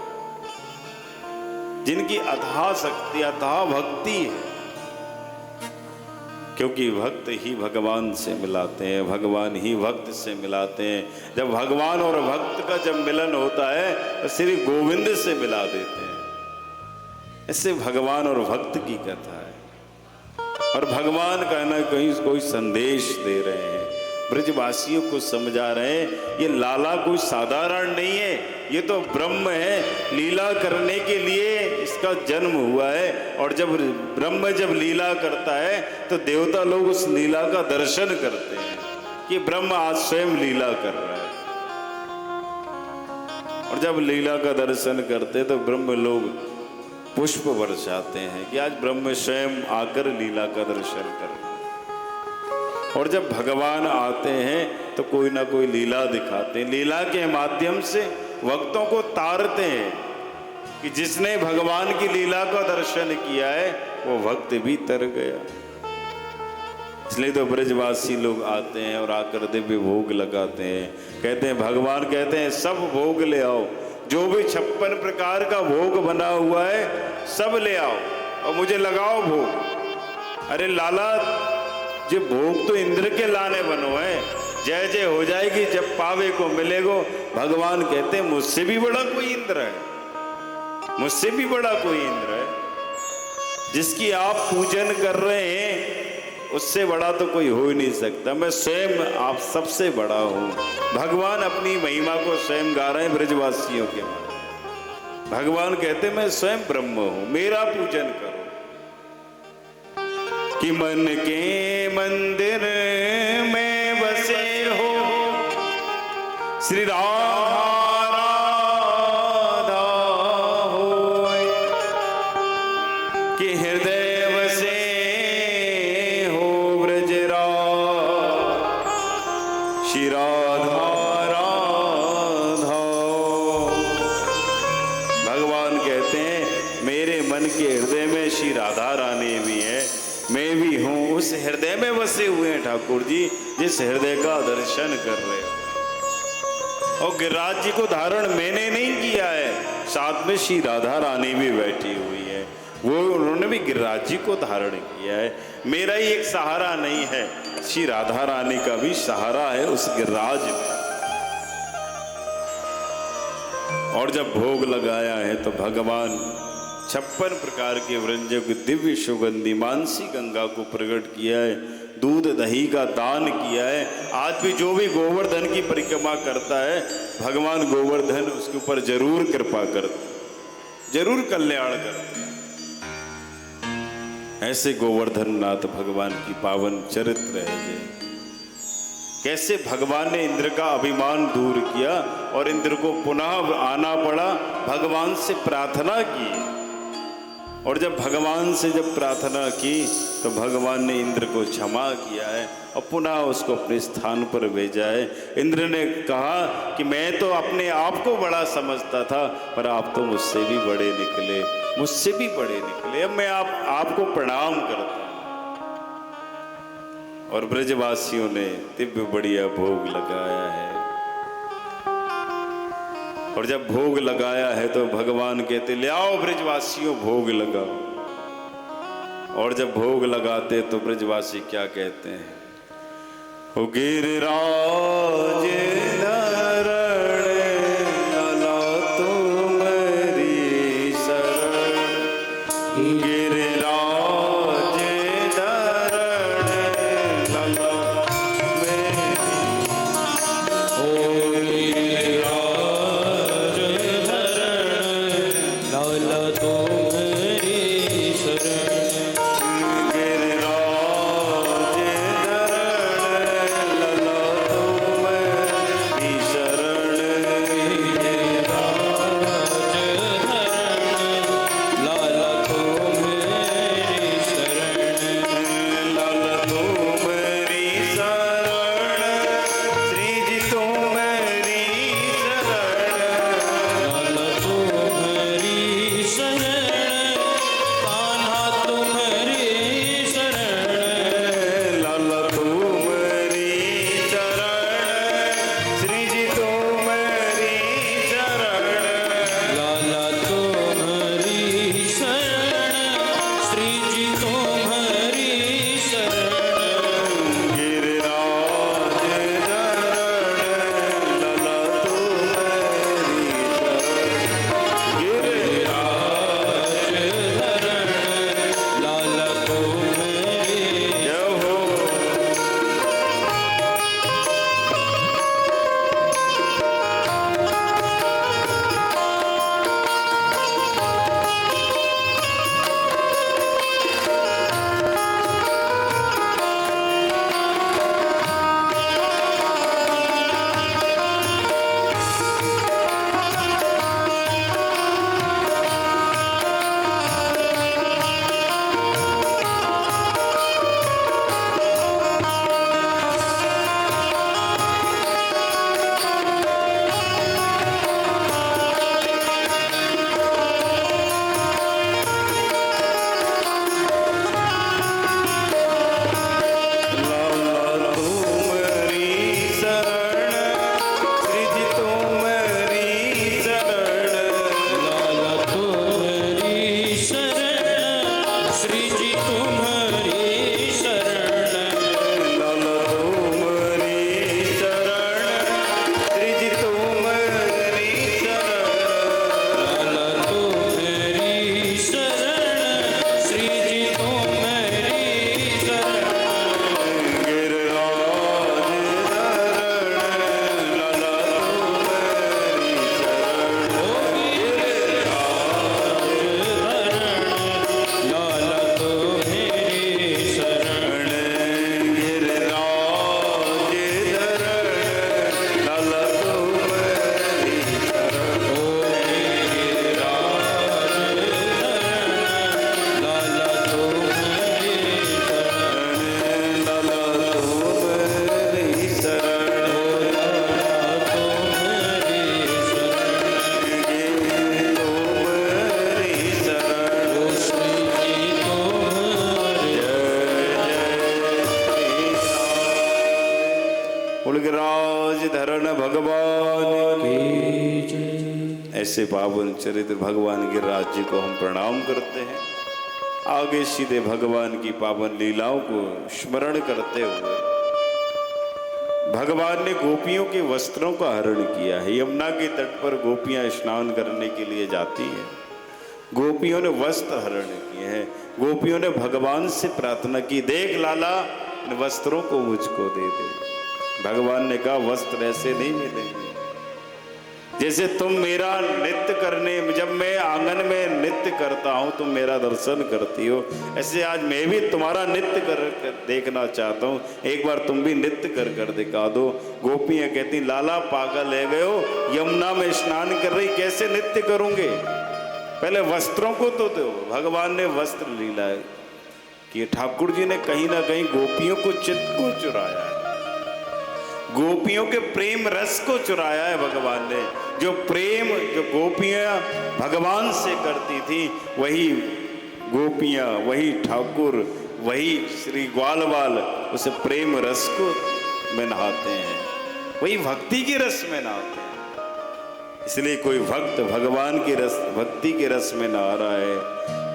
जिनकी अथाह शक्ति अथाह भक्ति है, क्योंकि भक्त ही भगवान से मिलाते हैं, भगवान ही भक्त से मिलाते हैं। जब भगवान और भक्त का जब मिलन होता है तो श्री गोविंद से मिला देते हैं। इससे भगवान और भक्त की कथा है। और भगवान कहना कहीं कोई संदेश दे रहे हैं, ब्रजवासियों को समझा रहे हैं, ये लाला कोई साधारण नहीं है, ये तो ब्रह्म है, लीला करने के लिए इसका जन्म हुआ है। और जब ब्रह्म जब लीला करता है तो देवता लोग उस लीला का दर्शन करते हैं कि ब्रह्म आज स्वयं लीला कर रहा है। और जब लीला का दर्शन करते तो ब्रह्म लोग पुष्प बरसाते हैं कि आज ब्रह्म स्वयं आकर लीला का दर्शन कर रहे हैं। और जब भगवान आते हैं तो कोई ना कोई लीला दिखाते हैं, लीला के माध्यम से भक्तों को तारते हैं कि जिसने भगवान की लीला का दर्शन किया है वो भक्त भी तर गया। इसलिए तो ब्रजवासी लोग आते हैं और आकर दिव्य भोग लगाते हैं, कहते हैं भगवान कहते हैं सब भोग ले आओ, जो भी 56 प्रकार का भोग बना हुआ है सब ले आओ और मुझे लगाओ भोग। अरे लाला, जो भोग तो इंद्र के लाने बनो है, जय जय हो जाएगी जब पावे को मिलेगो। भगवान कहते हैं मुझसे भी बड़ा कोई इंद्र है, मुझसे भी बड़ा कोई इंद्र है, जिसकी आप पूजन कर रहे हैं उससे बड़ा तो कोई हो ही नहीं सकता। मैं स्वयं आप सबसे बड़ा हूं। भगवान अपनी महिमा को स्वयं गा रहे हैं ब्रजवासियों के माध्यम। भगवान कहते मैं स्वयं ब्रह्म हूं, मेरा पूजन करो। कि मन के मंदिर में बसे हो श्री राधा राधा होय, कि हृदय बसे हो ब्रजराज श्री राधा राधा। भगवान कहते हैं मेरे मन के हृदय में श्री राधा रानी भी है, मैं भी हूं। उस हृदय में बसे हुए हैं ठाकुर जी, जिस हृदय का दर्शन कर रहे हो। और गिरिराज जी को धारण मैंने नहीं किया है, साथ में श्री राधा रानी भी बैठी हुई है, वो उन्होंने भी गिरिराज जी को धारण किया है। मेरा ही एक सहारा नहीं है, श्री राधा रानी का भी सहारा है उस गिरिराज में। और जब भोग लगाया है तो भगवान 56 प्रकार के व्यंजन की दिव्य सुगंधी मानसी गंगा को प्रकट किया है, दूध दही का दान किया है। आज भी जो भी गोवर्धन की परिक्रमा करता है, भगवान गोवर्धन उसके ऊपर जरूर कृपा करते, जरूर कल्याण करते हैं। ऐसे गोवर्धन नाथ भगवान की पावन चरित्र है ये। कैसे भगवान ने इंद्र का अभिमान दूर किया और इंद्र को पुनः आना पड़ा, भगवान से प्रार्थना की। और जब भगवान से जब प्रार्थना की तो भगवान ने इंद्र को क्षमा किया है और पुनः उसको अपने स्थान पर भेजा है। इंद्र ने कहा कि मैं तो अपने आप को बड़ा समझता था, पर आप तो मुझसे भी बड़े निकले, मुझसे भी बड़े निकले। अब मैं आपको प्रणाम करता हूँ। और ब्रजवासियों ने दिव्य बढ़िया भोग लगाया है। और जब भोग लगाया है तो भगवान कहते ले आओ ब्रजवासियों भोग लगाओ। और जब भोग लगाते तो ब्रजवासी क्या कहते हैं? ओ गिरिराज धरण लाला तुम्हारी शरण, गिरिराज धरण लाला मेरी। ओ गिरिराज धरण लाला तुम्हारी शरण, गिरिराज धरण लाला तुम्हारी शरण, लाला तुम्हारी शरण, लाला तुम्हारी शरण, श्री जी तुम्हारी शरण, लाला तुम्हारी शरण, कान्हा तुम्हारी शरण, लाला तुम्हारी शरण, श्री जी तुम्हारी शरण, लाला तुम्हारी शरण, श्री जी तुम्हारी शरण, गिरिराज धरण लाला तुम्हारी शरण, गिरिराज धरण लाला तुम्हारी जय हो। लाला तुम्हारी शरण, श्री जी तुम्हारी शरण, लाला तुम्हारी शरण, श्री जी तुम्हारी शरण, लाला तुम्हारी शरण, श्री जी तुम्हारी शरण, लाला तुम्हारी शरण, श्री जी तुम्हारी शरण, गिरिराज धरण लाला तुम्हारी शरण, लाला तुम्हारी शरण, गिरिराज धरण लाला तुम्हारी शरण, लाला तुम्हारी शरण, लाला तुम्हारी शरण, तुम्हारी शरण, तुम्हारी शरण, श्री जी तुम्हारी उलगराज धरण भगवान की जय। ऐसे पावन चरित्र भगवान गिरिराज जी को हम प्रणाम करते हैं। आगे सीधे भगवान की पावन लीलाओं को स्मरण करते हुए भगवान ने गोपियों के वस्त्रों का हरण किया है। यमुना के तट पर गोपियां स्नान करने के लिए जाती हैं। गोपियों ने वस्त्र हरण किए हैं। गोपियों ने भगवान से प्रार्थना की, देख लाला इन वस्त्रों को मुझको दे दे। भगवान ने कहा वस्त्र ऐसे नहीं मिलेंगे, जैसे तुम मेरा नृत्य करने, जब मैं आंगन में नृत्य करता हूं तुम मेरा दर्शन करती हो, ऐसे आज मैं भी तुम्हारा नृत्य कर देखना चाहता हूं। एक बार तुम भी नृत्य कर दिखा दो। गोपियां कहती लाला पागल है गए हो, यमुना में स्नान कर रही कैसे नृत्य करूंगे, पहले वस्त्रों को तो दो। भगवान ने वस्त्र लीला कि ठाकुर जी ने कहीं ना कहीं गोपियों को चित्त को चुराया है, गोपियों के प्रेम रस को चुराया है भगवान ने। जो प्रेम जो गोपियां भगवान से करती थी, वही गोपियां, वही ठाकुर, वही श्री ग्वालवाल उस प्रेम रस को में नहाते हैं, वही भक्ति के रस में नहाते हैं। इसलिए कोई भक्त भगवान के रस, भक्ति के रस में नहा रहा है,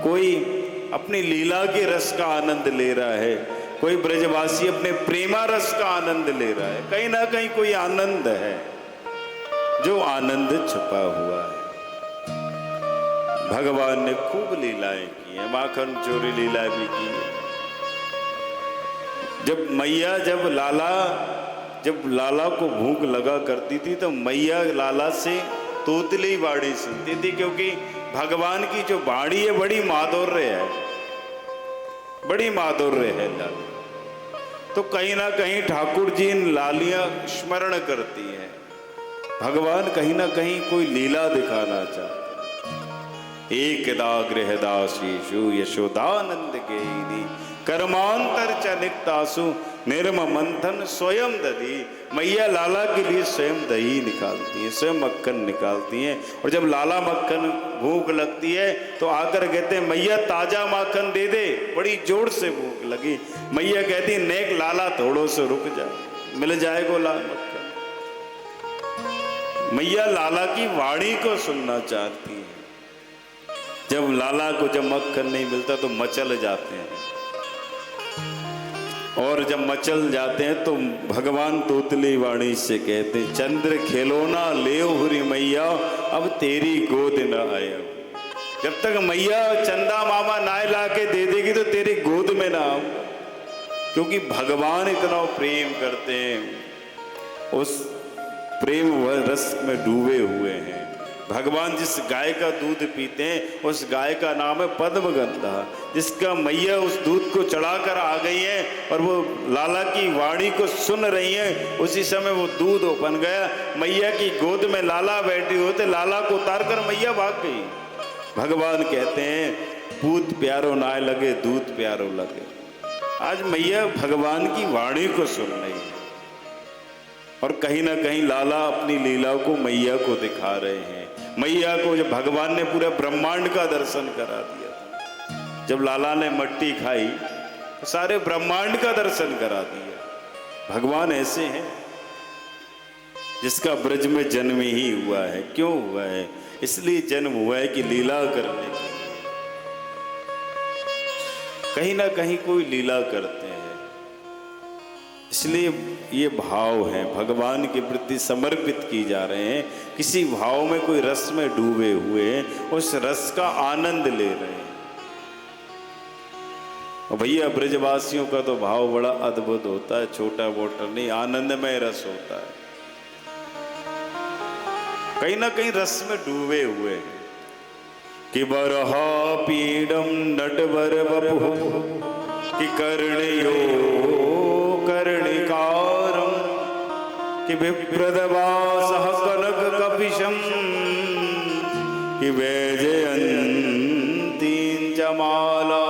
कोई अपनी लीला के रस का आनंद ले रहा है, कोई ब्रजवासी अपने प्रेमा रस का आनंद ले रहा है। कहीं ना कहीं कोई आनंद है, जो आनंद छुपा हुआ है। भगवान ने खूब लीलाएं की हैं, माखन चोरी लीलाएं भी की है। जब मैया जब लाला को भूख लगा करती थी तो मैया लाला से तोतली वाणी सुनती थी, क्योंकि भगवान की जो वाणी है बड़ी माधुर्य है, बड़ी माधुर्य है लाला। तो कहीं ना कहीं ठाकुर जी इन लालियां स्मरण करती हैं। भगवान कहीं ना कहीं कोई लीला दिखाना चाहते। एकदा गृहदासीषु यशोदानंद गेयिनी कर्मांतर च निक्तासु निर्म मंथन स्वयं दधी। मैया लाला के लिए स्वयं दही निकालती हैं, स्वयं मक्खन निकालती हैं। और जब लाला मक्खन भूख लगती है तो आकर कहते हैं मैया ताजा माखन दे दे, बड़ी जोर से भूख लगी। मैया कहती नेक लाला थोड़ो से रुक जा, मिल जाएगा लाल मक्खन। मैया लाला की वाणी को सुनना चाहती है। जब लाला को जब मक्खन नहीं मिलता तो मचल जाते हैं, और जब मचल जाते हैं तो भगवान तोतली वाणी से कहते हैं चंद्र खिलौना ले हुरी मैया अब तेरी गोद न आया। जब तक मैया चंदा मामा ना ला के दे देगी तो तेरी गोद में ना आऊं, क्योंकि भगवान इतना प्रेम करते हैं, उस प्रेम रस में डूबे हुए हैं। भगवान जिस गाय का दूध पीते हैं उस गाय का नाम है पद्मगंधा, जिसका मैया उस दूध को चढ़ाकर आ गई है और वो लाला की वाणी को सुन रही है। उसी समय वो दूध बन गया, मैया की गोद में लाला बैठी होते, लाला को उतार कर मैया भाग गई। भगवान कहते हैं पूत प्यारो ना लगे दूध प्यारो लगे। आज मैया भगवान की वाणी को सुन रही है, और कहीं ना कहीं लाला अपनी लीला को मैया को दिखा रहे हैं। मैया को जब भगवान ने पूरे ब्रह्मांड का दर्शन करा दिया था, जब लाला ने मट्टी खाई तो सारे ब्रह्मांड का दर्शन करा दिया। भगवान ऐसे हैं जिसका ब्रज में जन्म ही हुआ है। क्यों हुआ है? इसलिए जन्म हुआ है कि लीला करने के लिए। कहीं ना कहीं कोई लीला करते हैं, इसलिए ये भाव है भगवान के प्रति समर्पित की जा रहे हैं। किसी भाव में कोई रस में डूबे हुए हैं, उस रस का आनंद ले रहे हैं। और भैया ब्रजवासियों का तो भाव बड़ा अद्भुत होता है, छोटा मोटा नहीं, आनंदमय रस होता है। कहीं ना कहीं रस में डूबे हुए हैं कि बरहा पीडम नटवर बपु कि कर्णयो कर्णिकारम कि विप्रदवासः कनक कपिशम कि वैजयन्तीं जमाला।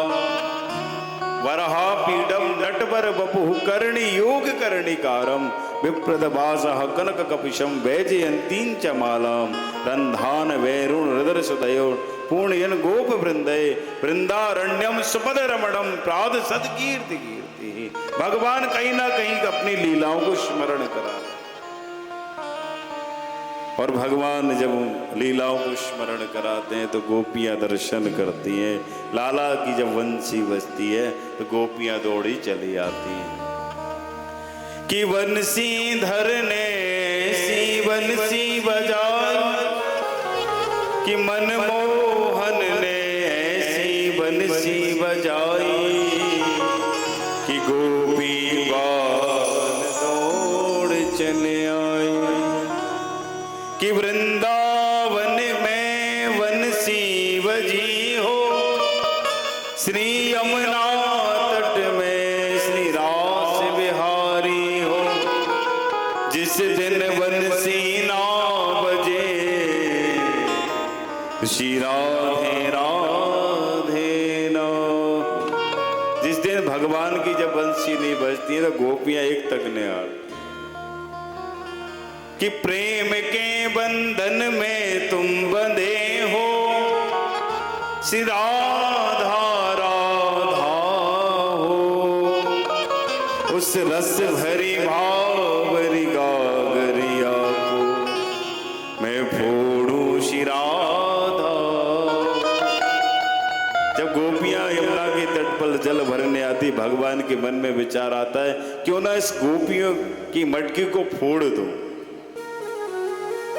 वरहा पीडम नटवर बपुः कर्णि योग कर्णिकारम विप्रदवासः कनक कपिशम वैजयन्तीं च मालाम रंधान वैरुण हृदय सुदयो पूर्णयन गोप वृंदय वृंदारण्यम सुपद रमणम प्राद सदकीर्ति कीर्ति। भगवान कहीं ना कहीं अपनी लीलाओं को स्मरण करा रहे। और भगवान जब लीलाओं को स्मरण कराते हैं तो गोपियां दर्शन करती हैं। लाला की जब वंशी बजती है तो गोपियां दौड़ी चली आती हैं कि वंशी धरने सी वंशी बजाई कि मनमोहन ने ऐसी वंशी बजाई कि गोपी बाल दौड़ चले आई कि वृंदावन में वंशी बजी हो, श्री यमुना तट में श्री रास बिहारी हो। जिस दिन वंशी ना बजे श्री राधे राधे ना। जिस दिन भगवान की जब बंसी नहीं बजती है तो गोपियां एक तक नहीं आती कि प्रेम के बंधन में तुम बंधे हो, श्री राधा राधा हो। उस रस भरी भावरी गागरिया को मैं फोड़ू श्री राधा। जब गोपियां जल भरने आती, भगवान के मन में विचार आता है क्यों ना इस गोपियों की मटकी को फोड़ दो,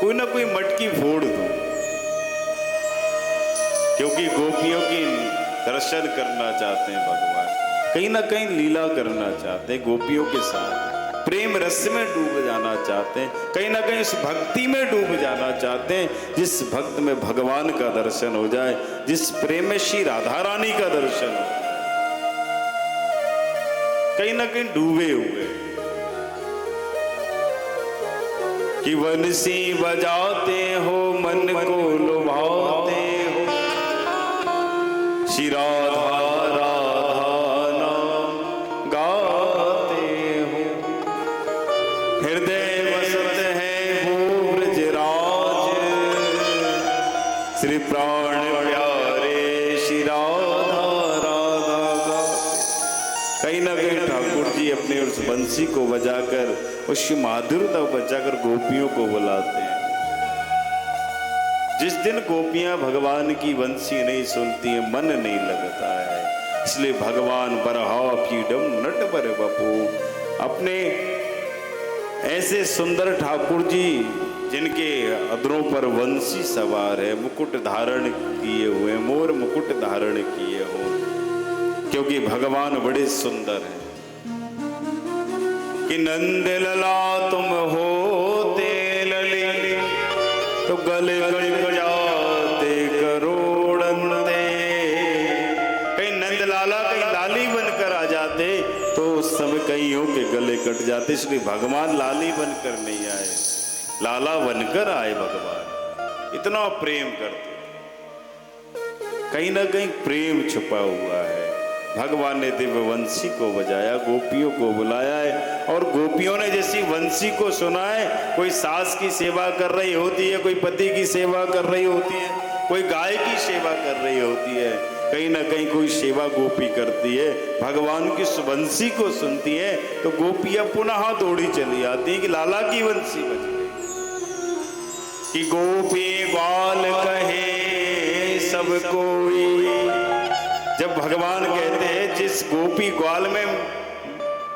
कोई ना कोई मटकी फोड़ दो, क्योंकि गोपियों की दर्शन करना चाहते हैं भगवान, कहीं ना कहीं लीला करना चाहते हैं, गोपियों के साथ प्रेम रस में डूब जाना चाहते हैं, कहीं ना कहीं उस भक्ति में डूब जाना चाहते हैं जिस भक्त में भगवान का दर्शन हो जाए, जिस प्रेम में श्री राधा रानी का दर्शन हो जाए, कहीं ना कहीं डूबे हुए कि वंशी बजाते हो मन को लुभाते हो, श्री राधा राधा नाम गाते हो, हृदय वसत है वो ब्रजराज, श्री प्राण प्यारे श्री राधा राधा का। कहीं ना कहीं ठाकुर जी अपने उस बंसी को बजाकर, उस माधुरता बजाकर गोपियों को बुलाते हैं। जिस दिन गोपियां भगवान की बंसी नहीं सुनती है, मन नहीं लगता है, इसलिए भगवान बरहा पीडम नट बर बपू, अपने ऐसे सुंदर ठाकुर जी जिनके अधरों पर वंशी सवार है, मुकुट धारण किए हुए, मोर मुकुट धारण किए हो, क्योंकि भगवान बड़े सुंदर हैं कि नंद लला तुम होते लली, तो गले गले जाते करोड़ंते, कहीं नंद लाला कहीं लाली बनकर आ जाते तो उस समय कईयों के गले कट जाते, इसलिए भगवान लाली बनकर नहीं आए, लाला बनकर आए भगवान, इतना प्रेम करते, कहीं ना कहीं प्रेम छुपा हुआ है। भगवान ने दिव्य वंशी को बजाया, गोपियों को बुलाया है, और गोपियों ने जैसी वंशी को सुना है, कोई सास की सेवा कर रही होती है, कोई पति की सेवा कर रही होती है, कोई गाय की सेवा कर रही होती है, कहीं ना कहीं कोई सेवा गोपी करती है, भगवान की वंशी को सुनती है तो गोपियां पुनः दौड़ी चली आती है कि लाला की वंशी बज गई, कि गोपी ग्वाल कहे सब कोई। जब भगवान कहते हैं जिस गोपी ग्वाल में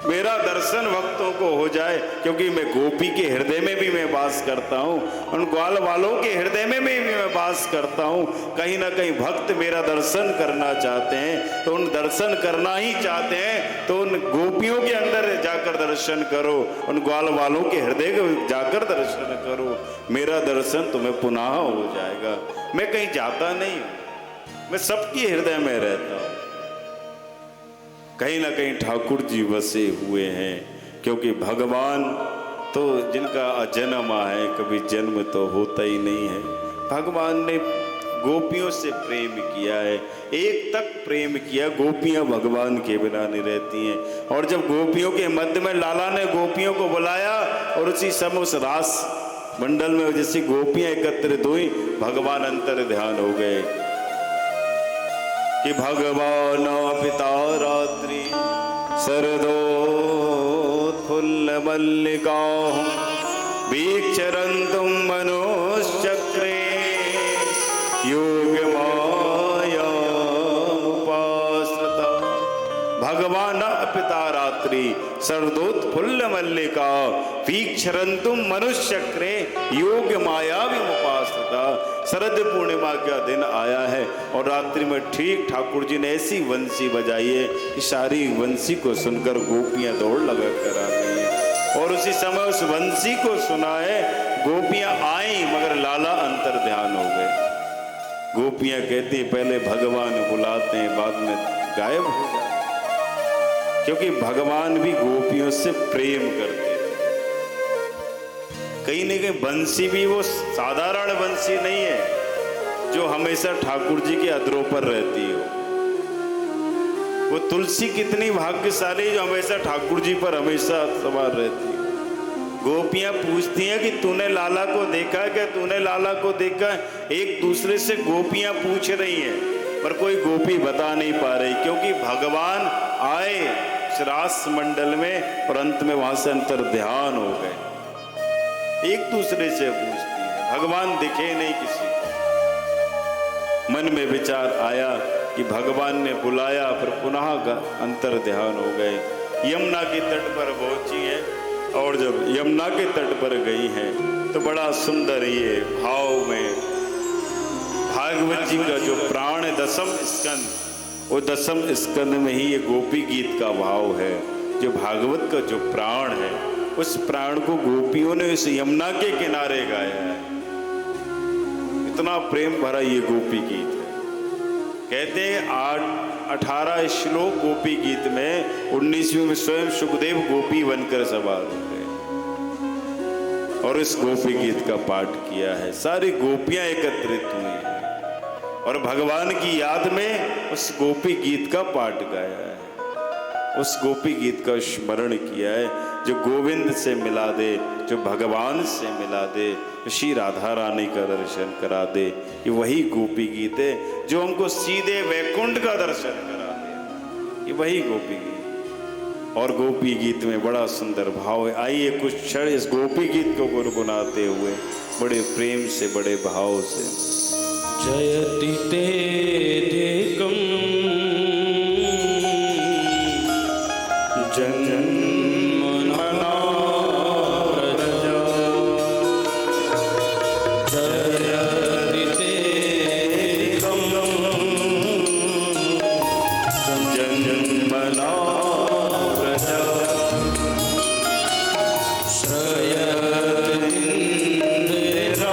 मेरा दर्शन भक्तों को हो जाए, क्योंकि मैं गोपी के हृदय में भी मैं वास करता हूँ, उन ग्वाल वालों के हृदय में भी मैं वास करता हूँ, कहीं ना कहीं भक्त मेरा दर्शन करना चाहते हैं तो उन दर्शन करना ही चाहते हैं तो उन गोपियों के अंदर जाकर दर्शन करो, उन ग्वाल वालों के हृदय में जाकर दर्शन करो, मेरा दर्शन तुम्हें पुनः हो जाएगा। मैं कहीं जाता नहीं हूँ, मैं सबके हृदय में रहता हूं। कहीं ना कहीं ठाकुर जी बसे हुए हैं, क्योंकि भगवान तो जिनका अजन्मा है, कभी जन्म तो होता ही नहीं है। भगवान ने गोपियों से प्रेम किया है, एक तक प्रेम किया, गोपियां भगवान के बिना नहीं रहती हैं। और जब गोपियों के मध्य में लाला ने गोपियों को बुलाया और उसी समय उस रास मंडल में जैसी गोपियां एकत्रित हुई, भगवान अंतर ध्यान हो गए कि भगवान पिता रात्रि शरदोत्फुल्ल मल्लिका वीक्षरन्तुं मनुश्चक्रे योग माया उपाश्रिता। भगवान पिता रात्रि शरदोत्फुल्ल मल्लिका वीक्षरन्तुं मनुश्चक्रे योग माया उपाश्रिता। शरद पूर्णिमा का दिन आया है और रात्रि में ठीक ठाकुर जी ने ऐसी वंशी बजाई है कि सारी वंशी को सुनकर गोपियां दौड़ लगा कर आ गई है। और उसी समय उस वंशी को सुना है, गोपियां आई मगर लाला अंतर ध्यान हो गए। गोपियां कहती पहले भगवान बुलाते हैं, बाद में गायब हो जाते, क्योंकि भगवान भी गोपियों से प्रेम करते थे। कहीं न कहीं बंसी भी वो साधारण बंसी नहीं है जो हमेशा ठाकुर जी के अधरों पर रहती हो। वो तुलसी कितनी भाग्यशाली जो हमेशा ठाकुर जी पर हमेशा सवार रहती है। गोपियां पूछती हैं कि तूने लाला को देखा क्या, तूने लाला को देखा। एक दूसरे से गोपियां पूछ रही हैं पर कोई गोपी बता नहीं पा रही, क्योंकि भगवान आए रास मंडल में और अंत में वहां से अंतर ध्यान हो गए। एक दूसरे से पूछती है, भगवान दिखे नहीं किसी को। मन में विचार आया कि भगवान ने बुलाया, फिर पुनः अंतर ध्यान हो गए। यमुना के तट पर पहुंची है और जब यमुना के तट पर गई हैं तो बड़ा सुंदर ये भाव में भागवत जी का जो प्राण है दसम स्कंद, वो दसम स्कंद में ही ये गोपी गीत का भाव है। जो भागवत का जो प्राण है उस प्राण को गोपियों ने इस यमुना के किनारे गाया है। इतना प्रेम भरा ये गोपी गीत है। कहते हैं 18 श्लोक गोपी गीत में 19वें में स्वयं सुखदेव गोपी बनकर सवार हो गए और इस गोपी गीत का पाठ किया है। सारी गोपियां एकत्रित हुई हैं और भगवान की याद में उस गोपी गीत का पाठ गाया है, उस गोपी गीत का स्मरण किया है। जो गोविंद से मिला दे, जो भगवान से मिला दे, श्री राधा रानी का दर्शन करा दे, ये वही गोपी गीत है जो हमको सीधे वैकुंठ का दर्शन करा दे। ये वही गोपी गीत। और गोपी गीत में बड़ा सुंदर भाव है। आइए कुछ क्षण इस गोपी गीत को गुनगुनाते हुए बड़े प्रेम से, बड़े भाव से। जयति तेदिकं जन्मना प्रजा, जयति तेदिकं जन्मना प्रजा, श्रयति इंदिरा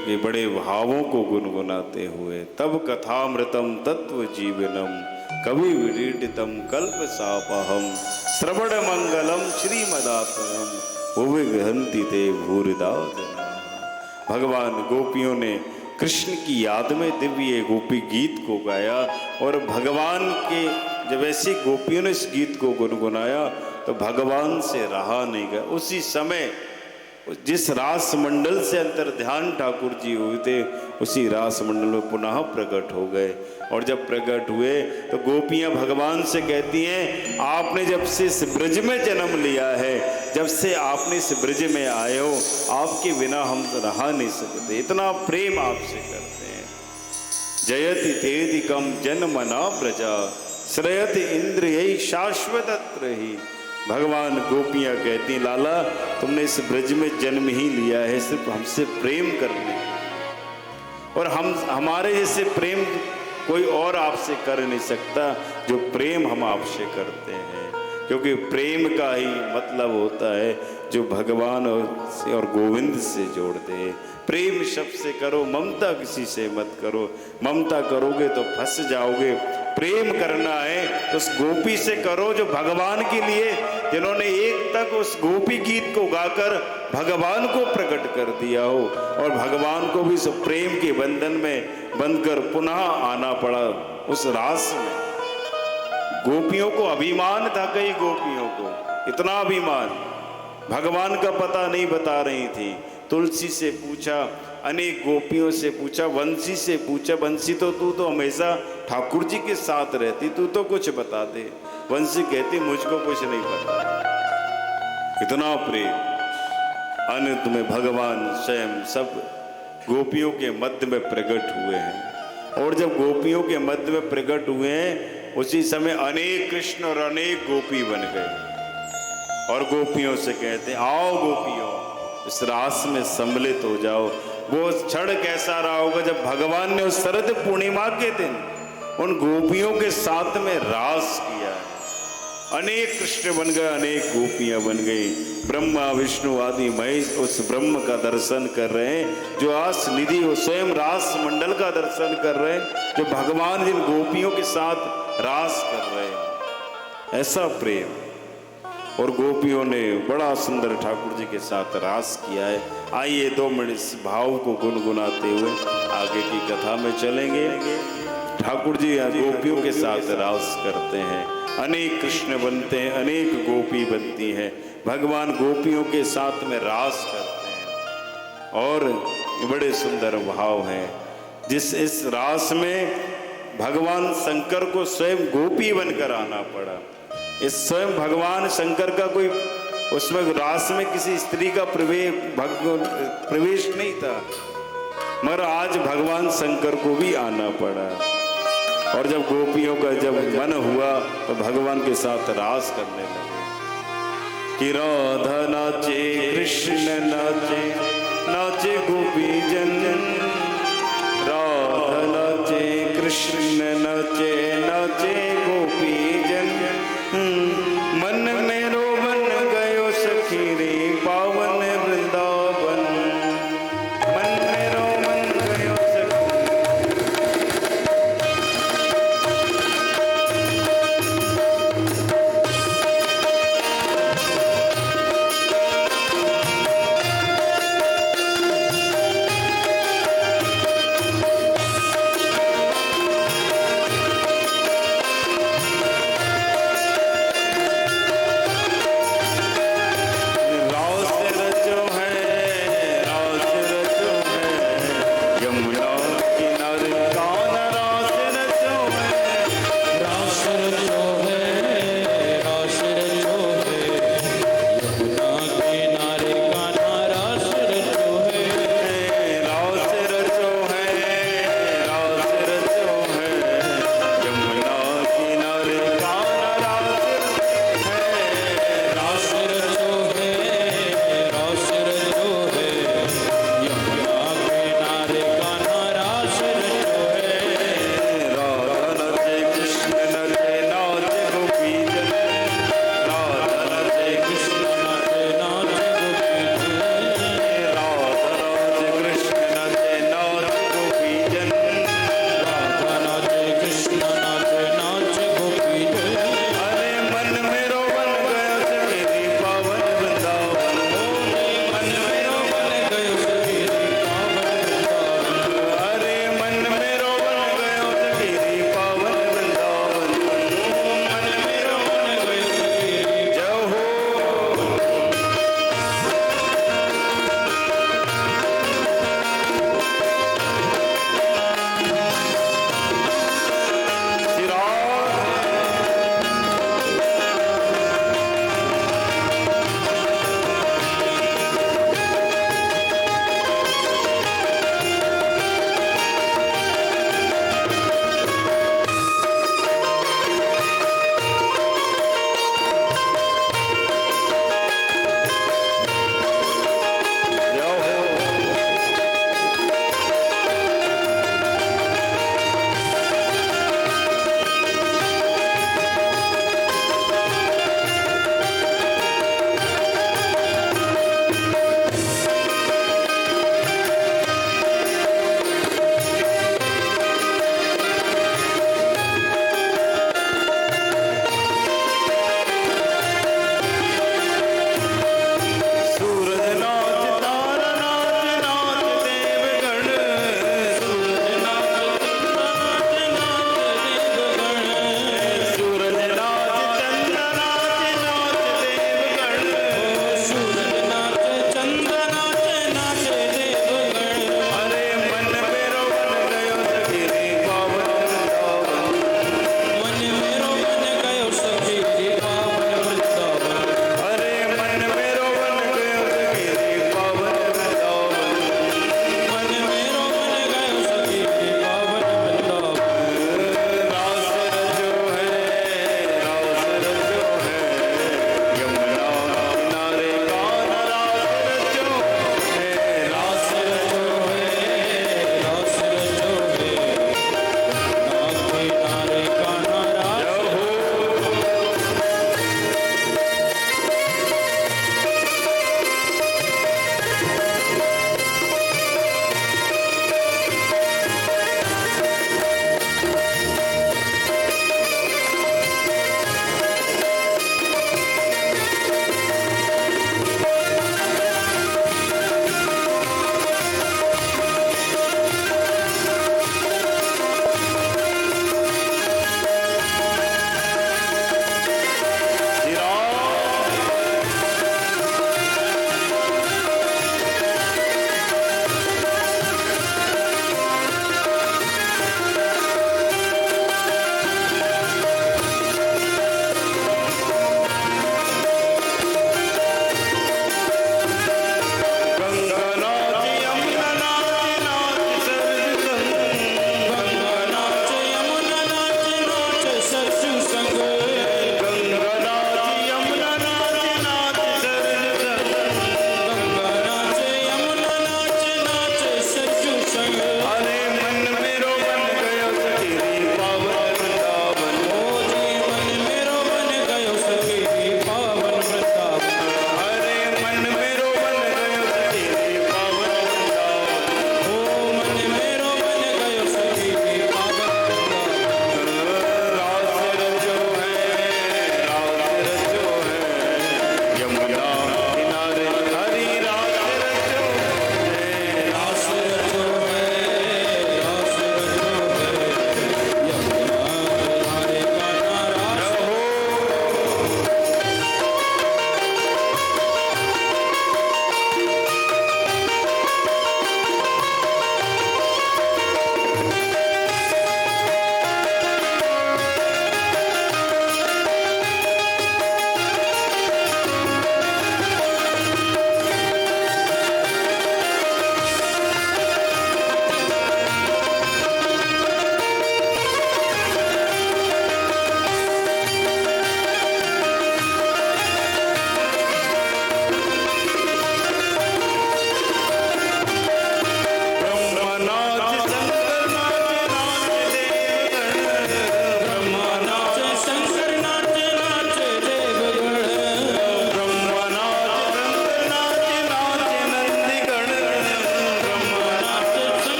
के बड़े भावों को गुनगुनाते हुए तब कथामृतम तत्व जीवनम कवि विडीडितम कल्प सापहम श्रवण मंगलम श्रीमदातम भुवि गहंती ते भूरिदा जना। भगवान गोपियों ने कृष्ण की याद में दिव्य गोपी गीत को गाया और भगवान के जब ऐसी गोपियों ने इस गीत को गुनगुनाया तो भगवान से रहा नहीं गया। उसी समय जिस रास मंडल से अंतर ध्यान ठाकुर जी हुए थे उसी रास मंडल में पुनः प्रकट हो गए। और जब प्रकट हुए तो गोपियां भगवान से कहती हैं, आपने जब से इस ब्रज में जन्म लिया है, जब से आपने इस ब्रज में आए हो, आपके बिना हम रहा नहीं सकते, इतना प्रेम आपसे करते हैं। जयति तेदिकम जन्मना प्रजा श्रयति इंद्र यही शाश्वत ही। भगवान गोपियां कहती हैं, लाला तुमने इस ब्रज में जन्म ही लिया है सिर्फ हमसे प्रेम करने, और हम हमारे जैसे प्रेम कोई और आपसे कर नहीं सकता जो प्रेम हम आपसे करते हैं, क्योंकि प्रेम का ही मतलब होता है जो भगवान से और गोविंद से जोड़ दे। प्रेम सबसे करो, ममता किसी से मत करो। ममता करोगे तो फंस जाओगे। प्रेम करना है तो उस गोपी से करो जो भगवान के लिए, जिन्होंने एक तक उस गोपी गीत को गाकर भगवान को प्रकट कर दिया हो, और भगवान को भी सब प्रेम के बंधन में बंधकर पुनः आना पड़ा उस रास में। गोपियों को अभिमान था, कई गोपियों को इतना अभिमान, भगवान का पता नहीं बता रही थी। तुलसी से पूछा, अनेक गोपियों से पूछा, वंशी से पूछा, वंशी तो तू तो हमेशा ठाकुर जी के साथ रहती, तू तो कुछ बता दे। वंशी कहती मुझको कुछ नहीं पता। इतना प्रेम अंत में भगवान स्वयं सब गोपियों के मध्य में प्रकट हुए हैं। और जब गोपियों के मध्य में प्रकट हुए हैं, उसी समय अनेक कृष्ण और अनेक गोपी बन गए, और गोपियों से कहते आओ गोपियों, इस रास में सम्मिलित हो जाओ। वो क्षण कैसा रहा होगा जब भगवान ने उस शरद पूर्णिमा के दिन उन गोपियों के साथ में रास किया है। अनेक कृष्ण बन गए, अनेक गोपियां बन गई। ब्रह्मा विष्णु आदि महेश उस ब्रह्म का दर्शन कर रहे हैं, जो आस निधि वो स्वयं रास मंडल का दर्शन कर रहे हैं, जो भगवान जिन गोपियों के साथ रास कर रहे हैं। ऐसा प्रेम, और गोपियों ने बड़ा सुंदर ठाकुर जी के साथ रास किया है। आइए 2 मिनट इस भाव को गुनगुनाते हुए आगे की कथा में चलेंगे। ठाकुर जी गोपियों के साथ रास करते हैं, अनेक कृष्ण बनते हैं, अनेक गोपी बनती हैं, भगवान गोपियों के साथ में रास करते हैं, और बड़े सुंदर भाव हैं। इस रास में भगवान शंकर को स्वयं गोपी बनकर आना पड़ा। इस स्वयं भगवान शंकर का कोई उसमें रास में किसी स्त्री का प्रवेश नहीं था, मगर आज भगवान शंकर को भी आना पड़ा। और जब गोपियों का जब मन हुआ तो भगवान के साथ रास करने लगे कि राधा नाचे कृष्ण नाचे, नाचे गोपी जन, राधा नाचे कृष्ण नाचे, नाचे गोपी जन। मन मेरो बन गयो सखी रे पावन वृंदावन, मन मेरो बन गयो सखी।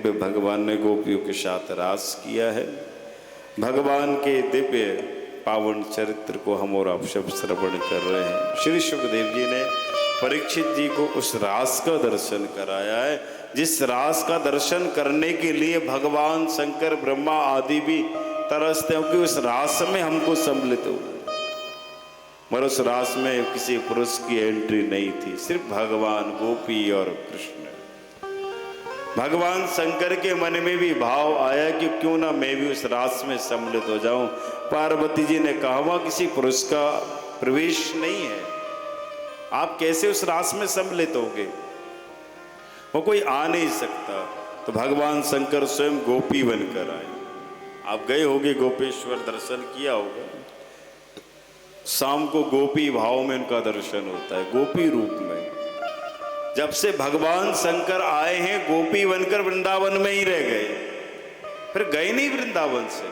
दिव्य भगवान ने गोपियों के साथ रास किया है। भगवान के दिव्य पावन चरित्र को हम और आप सब श्रवण कर रहे हैं। श्री सुखदेव जी ने परीक्षित जी को उस रास का दर्शन कराया है जिस रास का दर्शन करने के लिए भगवान शंकर ब्रह्मा आदि भी तरसते हैं कि उस रास में हमको सम्मिलित हो। मगर उस रास में किसी पुरुष की एंट्री नहीं थी, सिर्फ भगवान, गोपी और कृष्ण। भगवान शंकर के मन में भी भाव आया कि क्यों ना मैं भी उस रास में सम्मिलित हो जाऊं। पार्वती जी ने कहा वहां किसी पुरुष का प्रवेश नहीं है, आप कैसे उस रास में सम्मिलित होगे, वो कोई आ नहीं सकता। तो भगवान शंकर स्वयं गोपी बनकर आए। आप गए होगे गोपेश्वर, दर्शन किया होगा। शाम को गोपी भाव में उनका दर्शन होता है, गोपी रूप में। जब से भगवान शंकर आए हैं गोपी बनकर वृंदावन में ही रह गए, फिर गए नहीं वृंदावन से।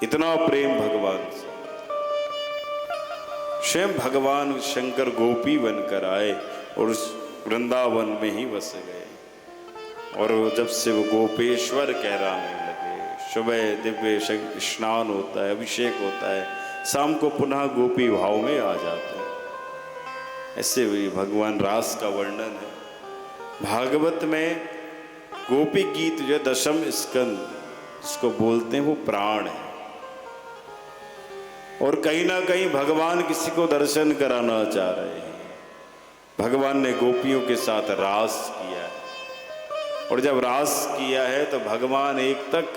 इतना प्रेम भगवान से। स्वयं भगवान शंकर गोपी बनकर आए और उस वृंदावन में ही बस गए। और जब से वो गोपेश्वर कहलाने लगे, सुबह दिव्य स्नान होता है, अभिषेक होता है, शाम को पुनः गोपी भाव में आ जाते हैं। ऐसे भी भगवान रास का वर्णन है भागवत में। गोपी गीत जो दशम स्कंद जिसको बोलते हैं वो प्राण है। और कहीं ना कहीं भगवान किसी को दर्शन कराना चाह रहे हैं। भगवान ने गोपियों के साथ रास किया है और जब रास किया है तो भगवान एक तक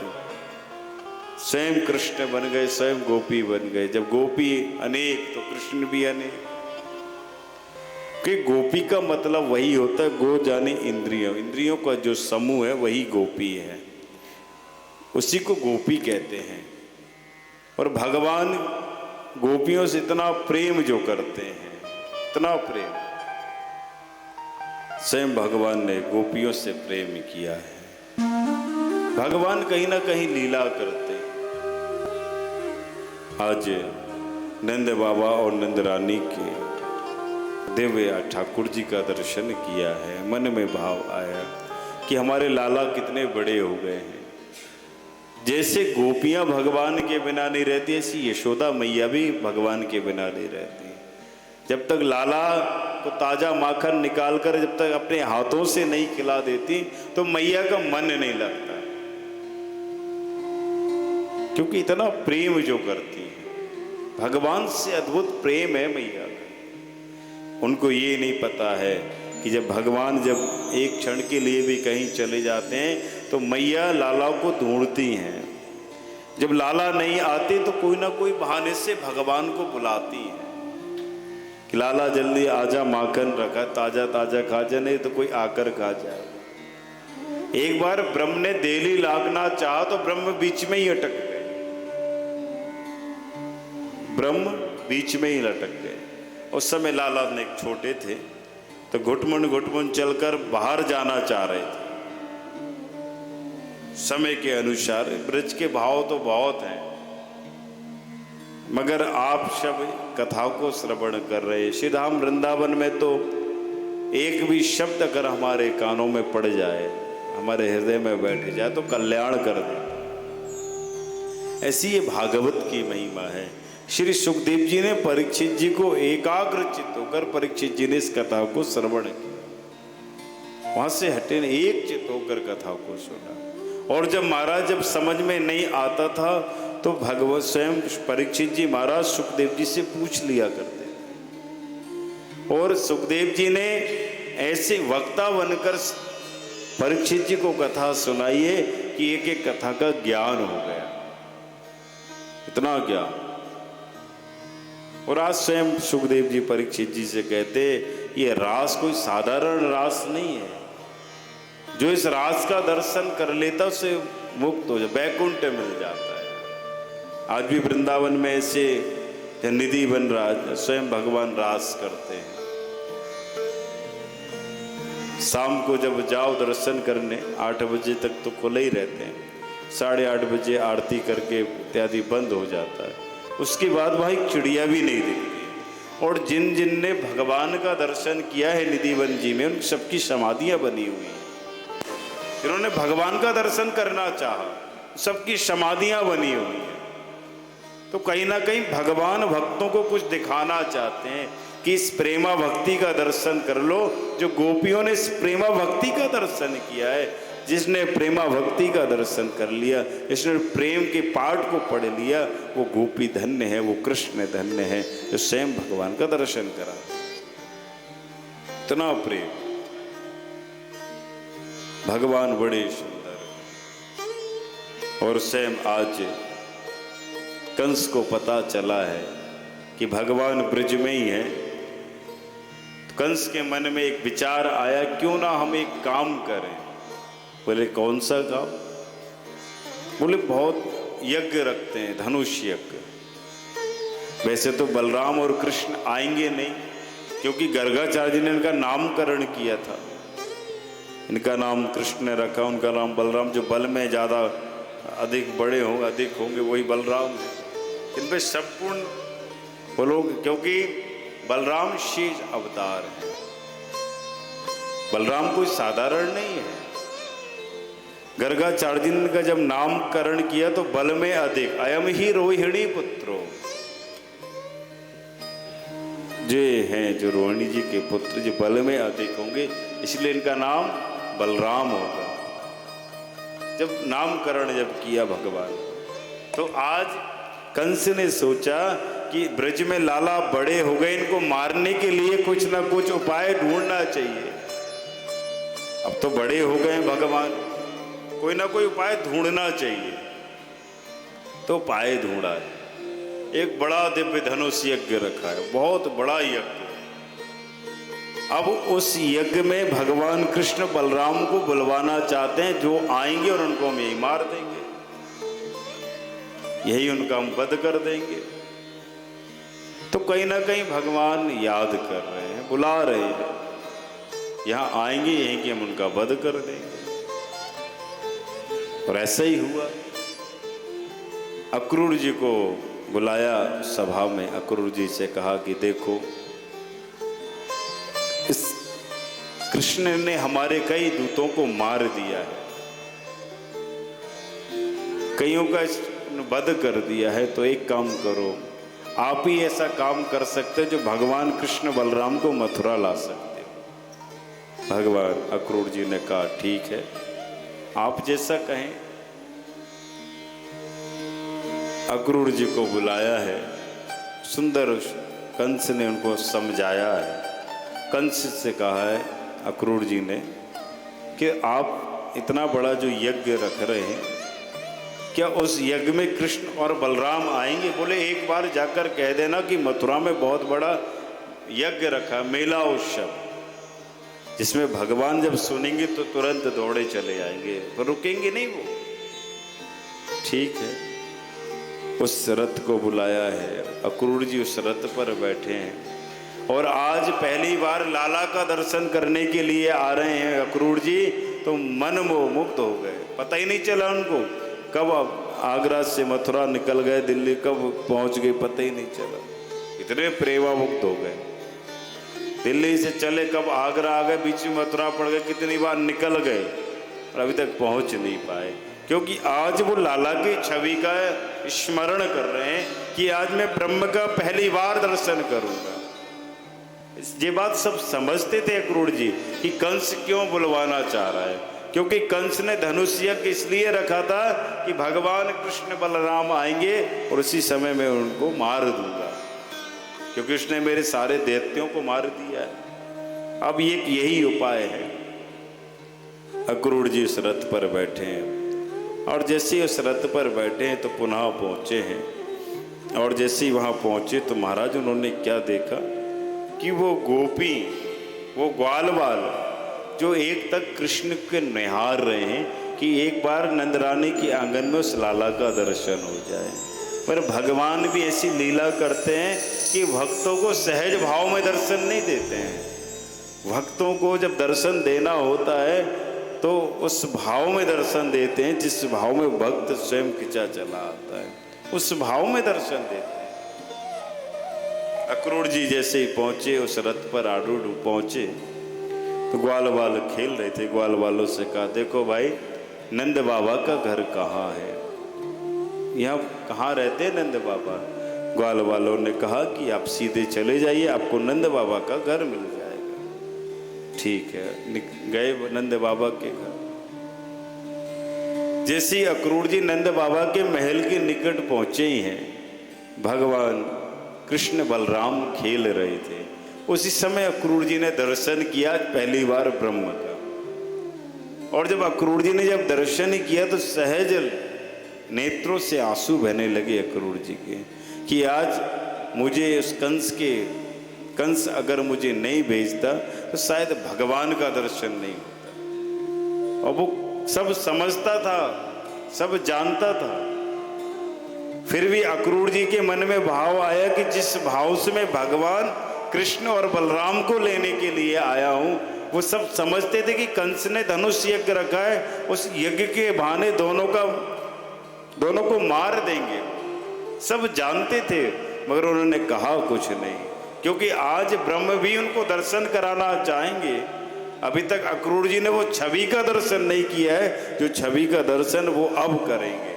स्वयं कृष्ण बन गए, स्वयं गोपी बन गए। जब गोपी अनेक तो कृष्ण भी अनेक। कि गोपी का मतलब वही होता है, गो जाने इंद्रियों, इंद्रियों का जो समूह है वही गोपी है, उसी को गोपी कहते हैं। और भगवान गोपियों से इतना प्रेम जो करते हैं, इतना प्रेम, स्वयं भगवान ने गोपियों से प्रेम किया है। भगवान कहीं ना कहीं लीला करते हैं। आज नंद बाबा और नंद रानी के दिव्य ठाकुर जी का दर्शन किया है। मन में भाव आया कि हमारे लाला कितने बड़े हो गए हैं। जैसे गोपियां भगवान के बिना नहीं रहती, ऐसी यशोदा मैया भी भगवान के बिना नहीं रहती। जब तक लाला को ताजा माखन निकालकर जब तक अपने हाथों से नहीं खिला देती तो मैया का मन नहीं लगता, क्योंकि इतना प्रेम जो करती है। भगवान से अद्भुत प्रेम है मैया का। उनको ये नहीं पता है कि जब भगवान जब एक क्षण के लिए भी कहीं चले जाते हैं तो मैया लाला को ढूंढती हैं। जब लाला नहीं आते तो कोई ना कोई बहाने से भगवान को बुलाती हैं कि लाला जल्दी आजा, माखन रखा, ताजा ताजा खा जा, नहीं तो कोई आकर खा जाए। एक बार ब्रह्म ने देली लागना चाहा तो ब्रह्म बीच में ही अटक गए। ब्रह्म बीच में ही लटक गए। उस समय लाला ने छोटे थे तो घुटमुन चलकर बाहर जाना चाह रहे थे। समय के अनुसार ब्रज के भाव तो बहुत हैं, मगर आप सब कथा को श्रवण कर रहे हैं। श्री धाम वृंदावन में तो एक भी शब्द अगर हमारे कानों में पड़ जाए, हमारे हृदय में बैठ जाए तो कल्याण कर दे। ऐसी ये भागवत की महिमा है। श्री सुखदेव जी ने परीक्षित जी को एकाग्र चित्त होकर परीक्षित जी ने इस कथा को श्रवण किया, वहां से हटे नहीं, एक चित्त होकर कथा को सुना। और जब महाराज जब समझ में नहीं आता था तो भगवत स्वयं परीक्षित जी महाराज सुखदेव जी से पूछ लिया करते थे। और सुखदेव जी ने ऐसे वक्ता बनकर परीक्षित जी को कथा सुनाई है कि एक एक कथा का ज्ञान हो गया, इतना ज्ञान। और आज स्वयं सुखदेव जी परीक्षित जी से कहते ये रास कोई साधारण रास नहीं है। जो इस रास का दर्शन कर लेता उसे मुक्त हो जाए, वैकुंठ मिल जाता है। आज भी वृंदावन में ऐसे निधि बन रहा है, स्वयं भगवान रास करते हैं। शाम को जब जाओ दर्शन करने 8 बजे तक तो खुले ही रहते हैं, 8:30 बजे आरती करके इत्यादि बंद हो जाता है। उसके बाद वहाँ एक चिड़िया भी नहीं दिखती। और जिन जिन ने भगवान का दर्शन किया है निधिवन जी में, उन सबकी समाधियाँ बनी हुई हैं। जिन्होंने भगवान का दर्शन करना चाहा, सबकी समाधियां बनी हुई हैं। तो कहीं ना कहीं भगवान भक्तों को कुछ दिखाना चाहते हैं कि इस प्रेमा भक्ति का दर्शन कर लो, जो गोपियों ने इस प्रेमा भक्ति का दर्शन किया है। जिसने प्रेमा भक्ति का दर्शन कर लिया, जिसने प्रेम के पाठ को पढ़ लिया, वो गोपी धन्य है, वो कृष्ण धन्य है, जो स्वयं भगवान का दर्शन करा। इतना प्रेम, भगवान बड़े सुंदर। और स्वयं आज कंस को पता चला है कि भगवान ब्रज में ही है। तो कंस के मन में एक विचार आया, क्यों ना हम एक काम करें। बोले कौन सा काम? बोले बहुत यज्ञ रखते हैं, धनुष यज्ञ। वैसे तो बलराम और कृष्ण आएंगे नहीं, क्योंकि गर्गाचार्य जी ने इनका नामकरण किया था। इनका नाम कृष्ण ने रखा, उनका नाम बलराम। जो बल में ज़्यादा अधिक बड़े होंगे, अधिक होंगे, वही बलराम है। इन पे संपूर्ण बोलो, क्योंकि बलराम शेष अवतार है। बलराम कोई साधारण नहीं है। गर्गाचार्य जी ने जब नामकरण किया तो बल में अधिक, अयम ही रोहिणी पुत्रो, जे हैं जो रोहिणी जी के पुत्र, जो बल में अधिक होंगे, इसलिए इनका नाम बलराम होगा। जब नामकरण जब किया भगवान, तो आज कंस ने सोचा कि ब्रज में लाला बड़े हो गए, इनको मारने के लिए कुछ ना कुछ उपाय ढूंढना चाहिए। अब तो बड़े हो गए भगवान, कोई ना कोई उपाय ढूंढना चाहिए। तो उपाय ढूंढा है। एक बड़ा दिव्य धनुष यज्ञ रखा है, बहुत बड़ा यज्ञ। अब उस यज्ञ में भगवान कृष्ण बलराम को बुलवाना चाहते हैं, जो आएंगे और उनको हम यही मार देंगे, यही उनका हम वध कर देंगे। तो कहीं ना कहीं भगवान याद कर रहे हैं, बुला रहे हैं, यहां आएंगे यहीं कि हम उनका वध कर देंगे। और ऐसा ही हुआ। अक्रूर जी को बुलाया सभा में। अक्रूर जी से कहा कि देखो, इस कृष्ण ने हमारे कई दूतों को मार दिया है, कईयों का वध कर दिया है। तो एक काम करो, आप ही ऐसा काम कर सकते जो भगवान कृष्ण बलराम को मथुरा ला सकते हो। भगवान अक्रूर जी ने कहा ठीक है, आप जैसा कहें। अक्रूर जी को बुलाया है, सुंदर कंस ने उनको समझाया है। कंस से कहा है अक्रूर जी ने कि आप इतना बड़ा जो यज्ञ रख रहे हैं, क्या उस यज्ञ में कृष्ण और बलराम आएंगे? बोले एक बार जाकर कह देना कि मथुरा में बहुत बड़ा यज्ञ रखा, मेला उत्सव, जिसमें भगवान जब सुनेंगे तो तुरंत दौड़े चले आएंगे, पर रुकेंगे नहीं वो। ठीक है, उस रथ को बुलाया है। अक्रूर जी उस रथ पर बैठे हैं और आज पहली बार लाला का दर्शन करने के लिए आ रहे हैं अक्रूर जी। तो मन मुग्ध हो गए, पता ही नहीं चला उनको कब आगरा से मथुरा निकल गए, दिल्ली कब पहुंच गए पता ही नहीं चला। इतने प्रेमामुक्त हो गए। दिल्ली से चले कब आगरा आ गए, बीच में मथुरा पड़ गए, कितनी बार निकल गए और अभी तक पहुंच नहीं पाए, क्योंकि आज वो लाला की छवि का स्मरण कर रहे हैं कि आज मैं ब्रह्म का पहली बार दर्शन करूंगा। ये बात सब समझते थे अक्रूर जी कि कंस क्यों बुलवाना चाह रहा है, क्योंकि कंस ने धनुष यज्ञ इसलिए रखा था कि भगवान कृष्ण बलराम आएंगे और उसी समय में उनको मार दूंगा, क्योंकि उसने मेरे सारे दैत्यों को मार दिया है। अब यही उपाय है। अक्रूर जी उस रथ पर बैठे हैं और जैसे ही उस रथ पर बैठे हैं तो पुनः पहुंचे हैं। और जैसे ही वहां पहुंचे तो महाराज उन्होंने क्या देखा कि वो गोपी, वो ग्वाल बाल जो एक तक कृष्ण के निहार रहे हैं कि एक बार नंदरानी के आंगन में उस लाला का दर्शन हो जाए। पर भगवान भी ऐसी लीला करते हैं कि भक्तों को सहज भाव में दर्शन नहीं देते हैं। भक्तों को जब दर्शन देना होता है तो उस भाव में दर्शन देते हैं जिस भाव में भक्त स्वयं खिंचा चला आता है, उस भाव में दर्शन देते हैं। अक्रूर जी जैसे ही पहुंचे, उस रथ पर आरूढ़ पहुंचे तो ग्वाल वाल खेल रहे थे। ग्वाल वालों से कहा, देखो भाई नंद बाबा का घर कहाँ है, यहाँ कहाँ रहते हैं नंद बाबा। ग्वाल वालों ने कहा कि आप सीधे चले जाइए, आपको नंद बाबा का घर मिल जाएगा। ठीक है, गए नंद बाबा के घर। जैसे ही अक्रूर जी नंद बाबा के महल के निकट पहुंचे ही हैं, भगवान कृष्ण बलराम खेल रहे थे। उसी समय अक्रूर जी ने दर्शन किया पहली बार ब्रह्म का। और जब अक्रूर जी ने जब दर्शन किया तो सहज नेत्रों से आंसू बहने लगे अक्रूर जी के, कि आज मुझे उस कंस अगर मुझे नहीं भेजता तो शायद भगवान का दर्शन नहीं होता। और वो सब समझता था, सब जानता था, फिर भी अक्रूर जी के मन में भाव आया कि जिस भाव से मैं भगवान कृष्ण और बलराम को लेने के लिए आया हूं, वो सब समझते थे कि कंस ने धनुष यज्ञ रखा है, उस यज्ञ के बहाने दोनों को मार देंगे, सब जानते थे, मगर उन्होंने कहा कुछ नहीं, क्योंकि आज ब्रह्म भी उनको दर्शन कराना चाहेंगे। अभी तक अक्रूर जी ने वो छवि का दर्शन नहीं किया है, जो छवि का दर्शन वो अब करेंगे।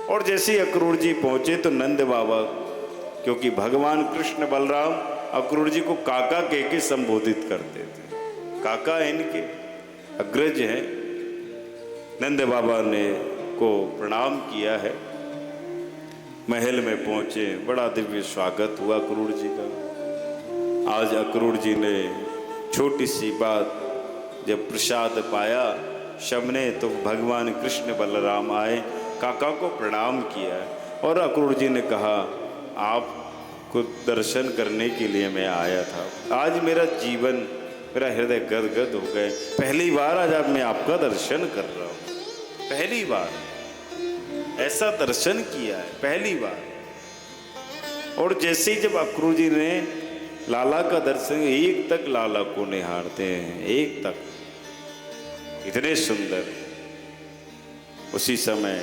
और जैसे ही अक्रूर जी पहुंचे तो नंद बाबा, क्योंकि भगवान कृष्ण बलराम अक्रूर जी को काका कह के संबोधित करते थे, काका इनके अग्रज हैं। नंद बाबा ने को प्रणाम किया है, महल में पहुंचे, बड़ा दिव्य स्वागत हुआ अक्रूर जी का। आज अक्रूर जी ने छोटी सी बात, जब प्रसाद पाया सबने तो भगवान कृष्ण बलराम आए, काका को प्रणाम किया और अक्रूर जी ने कहा, आपको दर्शन करने के लिए मैं आया था। आज मेरा जीवन, मेरा हृदय गदगद हो गए, पहली बार आज मैं आपका दर्शन कर रहा हूँ, पहली बार ऐसा दर्शन किया है, पहली बार। और जैसे ही जब अक्रूर जी ने लाला का दर्शन, एक तक लाला को निहारते हैं, एक तक, इतने सुंदर। उसी समय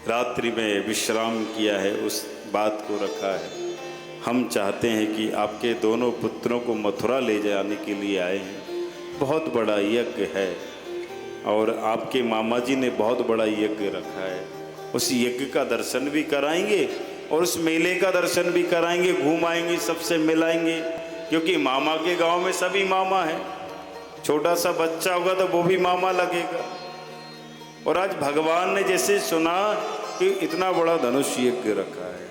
रात्रि में विश्राम किया है, उस बात को रखा है। हम चाहते हैं कि आपके दोनों पुत्रों को मथुरा ले जाने के लिए आए हैं, बहुत बड़ा यज्ञ है और आपके मामा जी ने बहुत बड़ा यज्ञ रखा है, उस यज्ञ का दर्शन भी कराएंगे और उस मेले का दर्शन भी कराएंगे, घुमाएंगे, सबसे मिलाएंगे, क्योंकि मामा के गांव में सभी मामा हैं, छोटा सा बच्चा होगा तो वो भी मामा लगेगा। और आज भगवान ने जैसे सुना कि इतना बड़ा धनुष यज्ञ रखा है,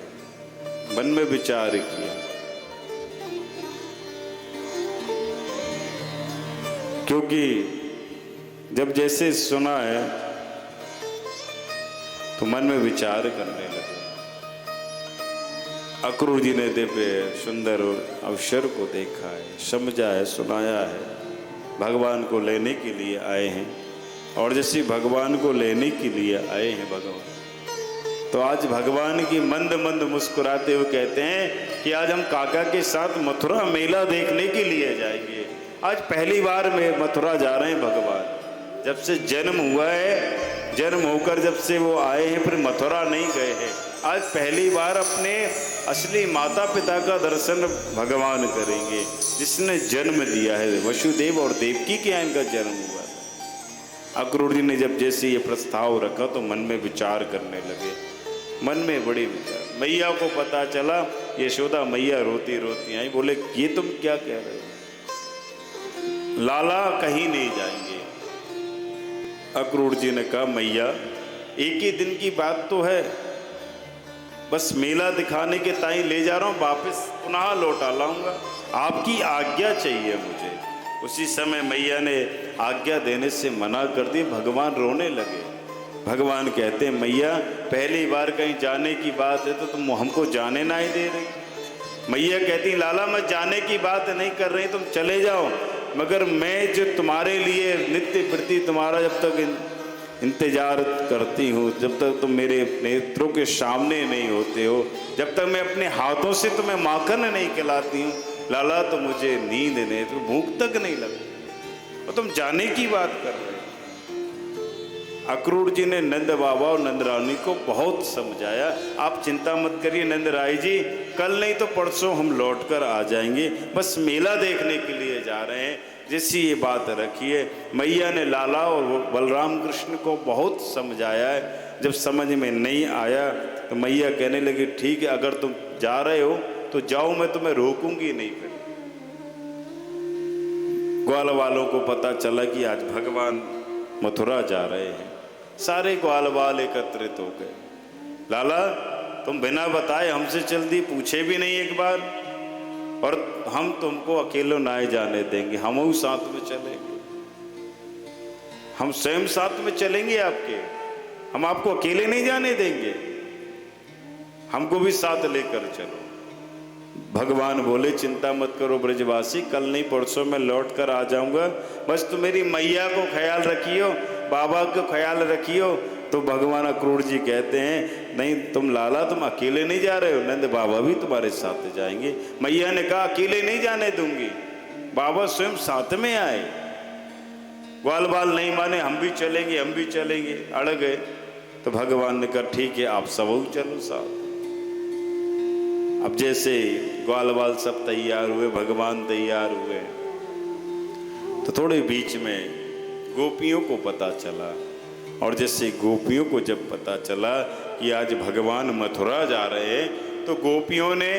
मन में विचार किया, क्योंकि जब जैसे सुना है तो मन में विचार करने लगे। अक्रूर जी ने दिव्य सुंदर अवसर को देखा है, समझा है, सुनाया है, भगवान को लेने के लिए आए हैं। और जैसे भगवान को लेने के लिए आए हैं भगवान, तो आज भगवान की मंद मंद मुस्कुराते हुए कहते हैं कि आज हम काका के साथ मथुरा मेला देखने के लिए जाएंगे। आज पहली बार में मथुरा जा रहे हैं भगवान, जब से जन्म हुआ है, जन्म होकर जब से वो आए हैं फिर मथुरा नहीं गए हैं। आज पहली बार अपने असली माता पिता का दर्शन भगवान करेंगे, जिसने जन्म दिया है, वसुदेव और देवकी के यहाँ इनका जन्म हुआ था। अक्रूर जी ने जब जैसे ये प्रस्ताव रखा तो मन में विचार करने लगे, मन में बड़े विचार। मैया को पता चला, यशोदा मैया रोती रोती आई, बोले ये तुम क्या कह रहे हो, लाला कहीं नहीं जाएंगे। अक्रूर जी ने कहा, मैया एक ही दिन की बात तो है, बस मेला दिखाने के ताई ले जा रहा हूँ, वापस पुनः लौटा लाऊंगा, आपकी आज्ञा चाहिए मुझे। उसी समय मैया ने आज्ञा देने से मना कर दी। भगवान रोने लगे। भगवान कहते हैं, मैया पहली बार कहीं जाने की बात है तो तुम हमको जाने ना ही दे रही। मैया कहती, लाला मैं जाने की बात नहीं कर रही, तुम चले जाओ, मगर मैं जो तुम्हारे लिए नित्य प्रति तुम्हारा जब तक इंतजार करती हूँ, जब तक तुम मेरे नेत्रों के सामने नहीं होते हो, जब तक मैं अपने हाथों से तुम्हें माखन नहीं खिलाती हूँ, लाला तो मुझे नींद नहीं, तो भूख तक नहीं लगती, और तुम जाने की बात कर रहे हो। अक्रूर जी ने नंद बाबा और नंद रानी को बहुत समझाया, आप चिंता मत करिए नंद राय जी, कल नहीं तो परसों हम लौट कर आ जाएंगे, बस मेला देखने के लिए जा रहे हैं, जैसी ये बात रखी है। मैया ने लाला और बलराम कृष्ण को बहुत समझाया है। जब समझ में नहीं आया तो मैया कहने लगी ठीक है, अगर तुम जा रहे हो तो जाओ, मैं तुम्हें रोकूंगी नहीं। फिर ग्वाल वालों को पता चला कि आज भगवान मथुरा जा रहे हैं। सारे ग्वाल वाल एकत्रित हो गए। लाला तुम बिना बताए हमसे चल दी, पूछे भी नहीं एक बार, और हम तुमको अकेले ना जाने देंगे, हम साथ में चलेंगे, हम स्वयं साथ में चलेंगे आपके, हम आपको अकेले नहीं जाने देंगे, हमको भी साथ लेकर चलो। भगवान बोले चिंता मत करो ब्रजवासी, कल नहीं परसों मैं लौट कर आ जाऊंगा, बस तुम मेरी मैया को ख्याल रखियो, बाबा को ख्याल रखियो। तो भगवान अक्रूर जी कहते हैं नहीं तुम लाला तुम अकेले नहीं जा रहे हो, नंद बाबा भी तुम्हारे साथ जाएंगे। मैया ने कहा अकेले नहीं जाने दूंगी, बाबा स्वयं साथ में आए। ग्वाल बाल नहीं माने, हम भी चलेंगे हम भी चलेंगे, अड़ गए। तो भगवान ने कहा ठीक है आप सब चलो साथ। अब जैसे ग्वाल बाल सब तैयार हुए, भगवान तैयार हुए, तो थोड़े बीच में गोपियों को पता चला। और जैसे गोपियों को जब पता चला कि आज भगवान मथुरा जा रहे हैं, तो गोपियों ने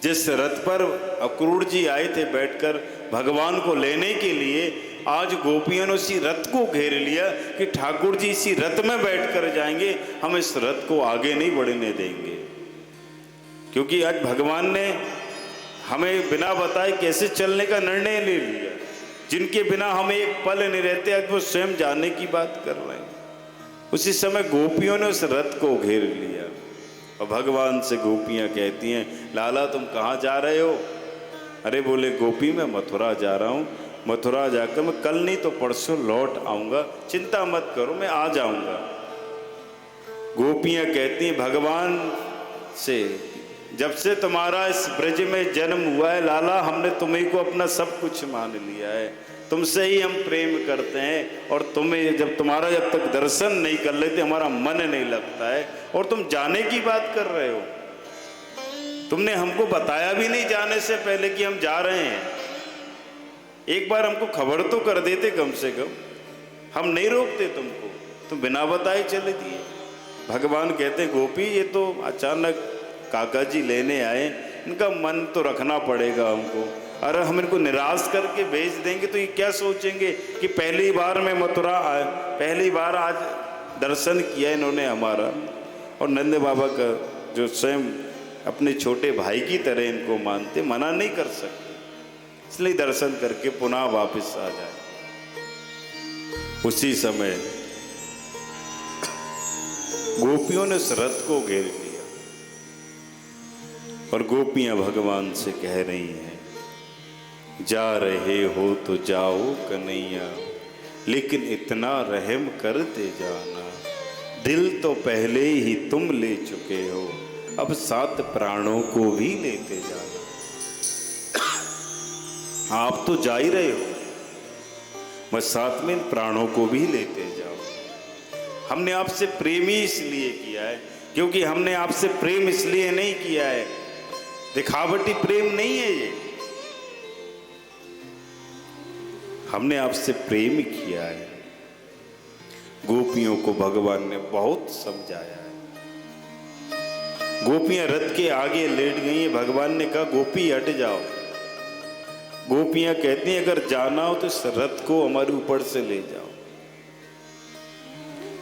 जिस रथ पर अक्रूर जी आए थे बैठकर भगवान को लेने के लिए, आज गोपियों ने उसी रथ को घेर लिया कि ठाकुर जी इसी रथ में बैठकर जाएंगे, हम इस रथ को आगे नहीं बढ़ने देंगे। क्योंकि आज भगवान ने हमें बिना बताए कैसे चलने का निर्णय ले लिया, जिनके बिना हम एक पल नहीं रहते, आज वो स्वयं जाने की बात कर रहे हैं। उसी समय गोपियों ने उस रथ को घेर लिया और भगवान से गोपियां कहती हैं लाला तुम कहाँ जा रहे हो? अरे बोले गोपी मैं मथुरा जा रहा हूँ, मथुरा जाकर मैं कल नहीं तो परसों लौट आऊँगा, चिंता मत करो मैं आ जाऊँगा। गोपियां कहती हैं भगवान से जब से तुम्हारा इस ब्रज में जन्म हुआ है लाला, हमने तुम्हें को अपना सब कुछ मान लिया है, तुमसे ही हम प्रेम करते हैं, और तुम्हें जब तक दर्शन नहीं कर लेते हमारा मन नहीं लगता है, और तुम जाने की बात कर रहे हो। तुमने हमको बताया भी नहीं जाने से पहले कि हम जा रहे हैं, एक बार हमको खबर तो कर देते कम से कम, हम नहीं रोकते तुमको, तुम बिना बताए चले दिए। भगवान कहते गोपी ये तो अचानक काका जी लेने आए, इनका मन तो रखना पड़ेगा हमको, अरे हम इनको निराश करके भेज देंगे तो ये क्या सोचेंगे कि पहली बार मैं मथुरा आया, पहली बार आज दर्शन किया इन्होंने हमारा। और नंद बाबा का जो स्वयं अपने छोटे भाई की तरह इनको मानते, मना नहीं कर सकते, इसलिए दर्शन करके पुनः वापस आ जाए। उसी समय गोपियों ने उस रथ को घेर लिया और गोपियां भगवान से कह रही हैं जा रहे हो तो जाओ कन्हैया, लेकिन इतना रहम कर दे जाना, दिल तो पहले ही तुम ले चुके हो, अब साथ प्राणों को भी लेते जाना। आप तो जा ही रहे हो, बस साथ में प्राणों को भी लेते जाओ। हमने आपसे प्रेम ही इसलिए किया है, क्योंकि हमने आपसे प्रेम इसलिए नहीं किया है, दिखावटी प्रेम नहीं है ये, हमने आपसे प्रेम किया है। गोपियों को भगवान ने बहुत समझाया है। गोपियां रथ के आगे लेट गई हैं, भगवान ने कहा गोपी हट जाओ। गोपियां कहती हैं अगर जाना हो तो इस रथ को हमारे ऊपर से ले जाओ,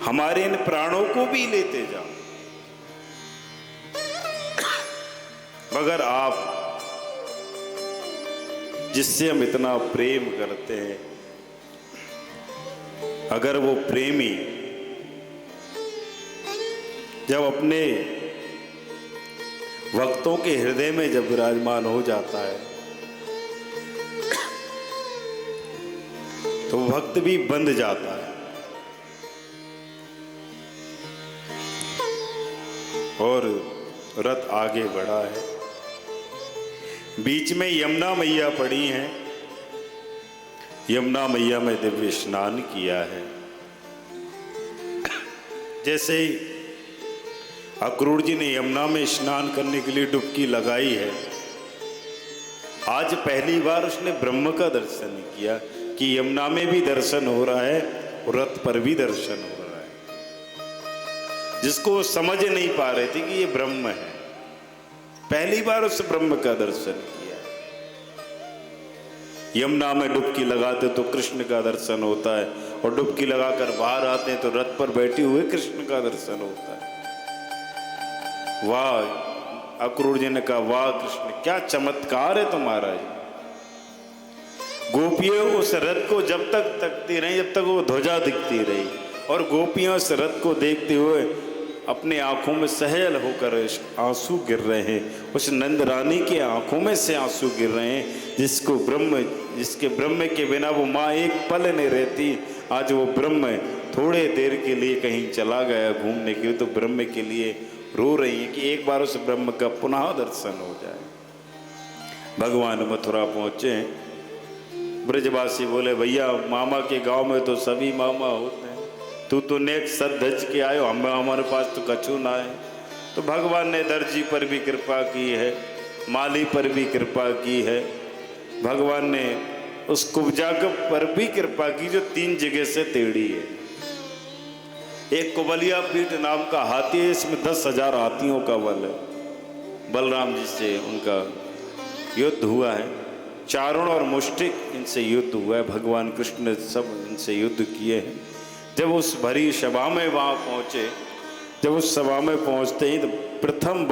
हमारे इन प्राणों को भी लेते जाओ, मगर आप जिससे हम इतना प्रेम करते हैं, अगर वो प्रेमी जब अपने भक्तों के हृदय में जब विराजमान हो जाता है तो भक्त भी बंध जाता है। और रथ आगे बढ़ा है, बीच में यमुना मैया पड़ी हैं, यमुना मैया में दिव्य स्नान किया है। जैसे अक्रूर जी ने यमुना में स्नान करने के लिए डुबकी लगाई है। आज पहली बार उसने ब्रह्म का दर्शन किया कि यमुना में भी दर्शन हो रहा है और रथ पर भी दर्शन हो रहा है, जिसको वो समझ नहीं पा रहे थे कि ये ब्रह्म है। पहली बार उस ब्रह्म का दर्शन किया। यमुना में डुबकी लगाते तो कृष्ण का दर्शन होता है, और डुबकी लगाकर बाहर आते हैं तो रथ पर बैठे हुए कृष्ण का दर्शन होता है। वाह! अक्रूर जी ने कहा, वाह कृष्ण, क्या चमत्कार है तुम्हारा। गोपियां उस रथ को जब तक तकती रही, जब तक वो ध्वजा दिखती रही, और गोपियां उस रथ को देखते हुए अपने आंखों में सहल होकर आंसू गिर रहे हैं। उस नंद रानी की आंखों में से आंसू गिर रहे हैं, जिसके ब्रह्म के बिना वो माँ एक पल नहीं रहती। आज वो ब्रह्म थोड़े देर के लिए कहीं चला गया घूमने के लिए, तो ब्रह्म के लिए रो रही है कि एक बार उस ब्रह्म का पुनः दर्शन हो जाए। भगवान मथुरा पहुंचे, ब्रजवासी बोले, भैया मामा के गांव में तो सभी मामा होते हैं, तू तो नेक सद धज के आयो, हमारे पास तो कछु ना है। तो भगवान ने दर्जी पर भी कृपा की है, माली पर भी कृपा की है, भगवान ने उस कुब्जा पर भी कृपा की जो 3 जगह से टेढ़ी है। एक कुबलिया पीठ नाम का हाथी है, इसमें 10,000 हाथियों का बल है। बलराम जी से उनका युद्ध हुआ है। चारण और मुष्टिक इनसे युद्ध हुआ है। भगवान कृष्ण ने सब इनसे युद्ध किए हैं। जब उस भरी सभा में वहाँ पहुँचे, जब उस सभा में पहुँचते ही तो प्रथम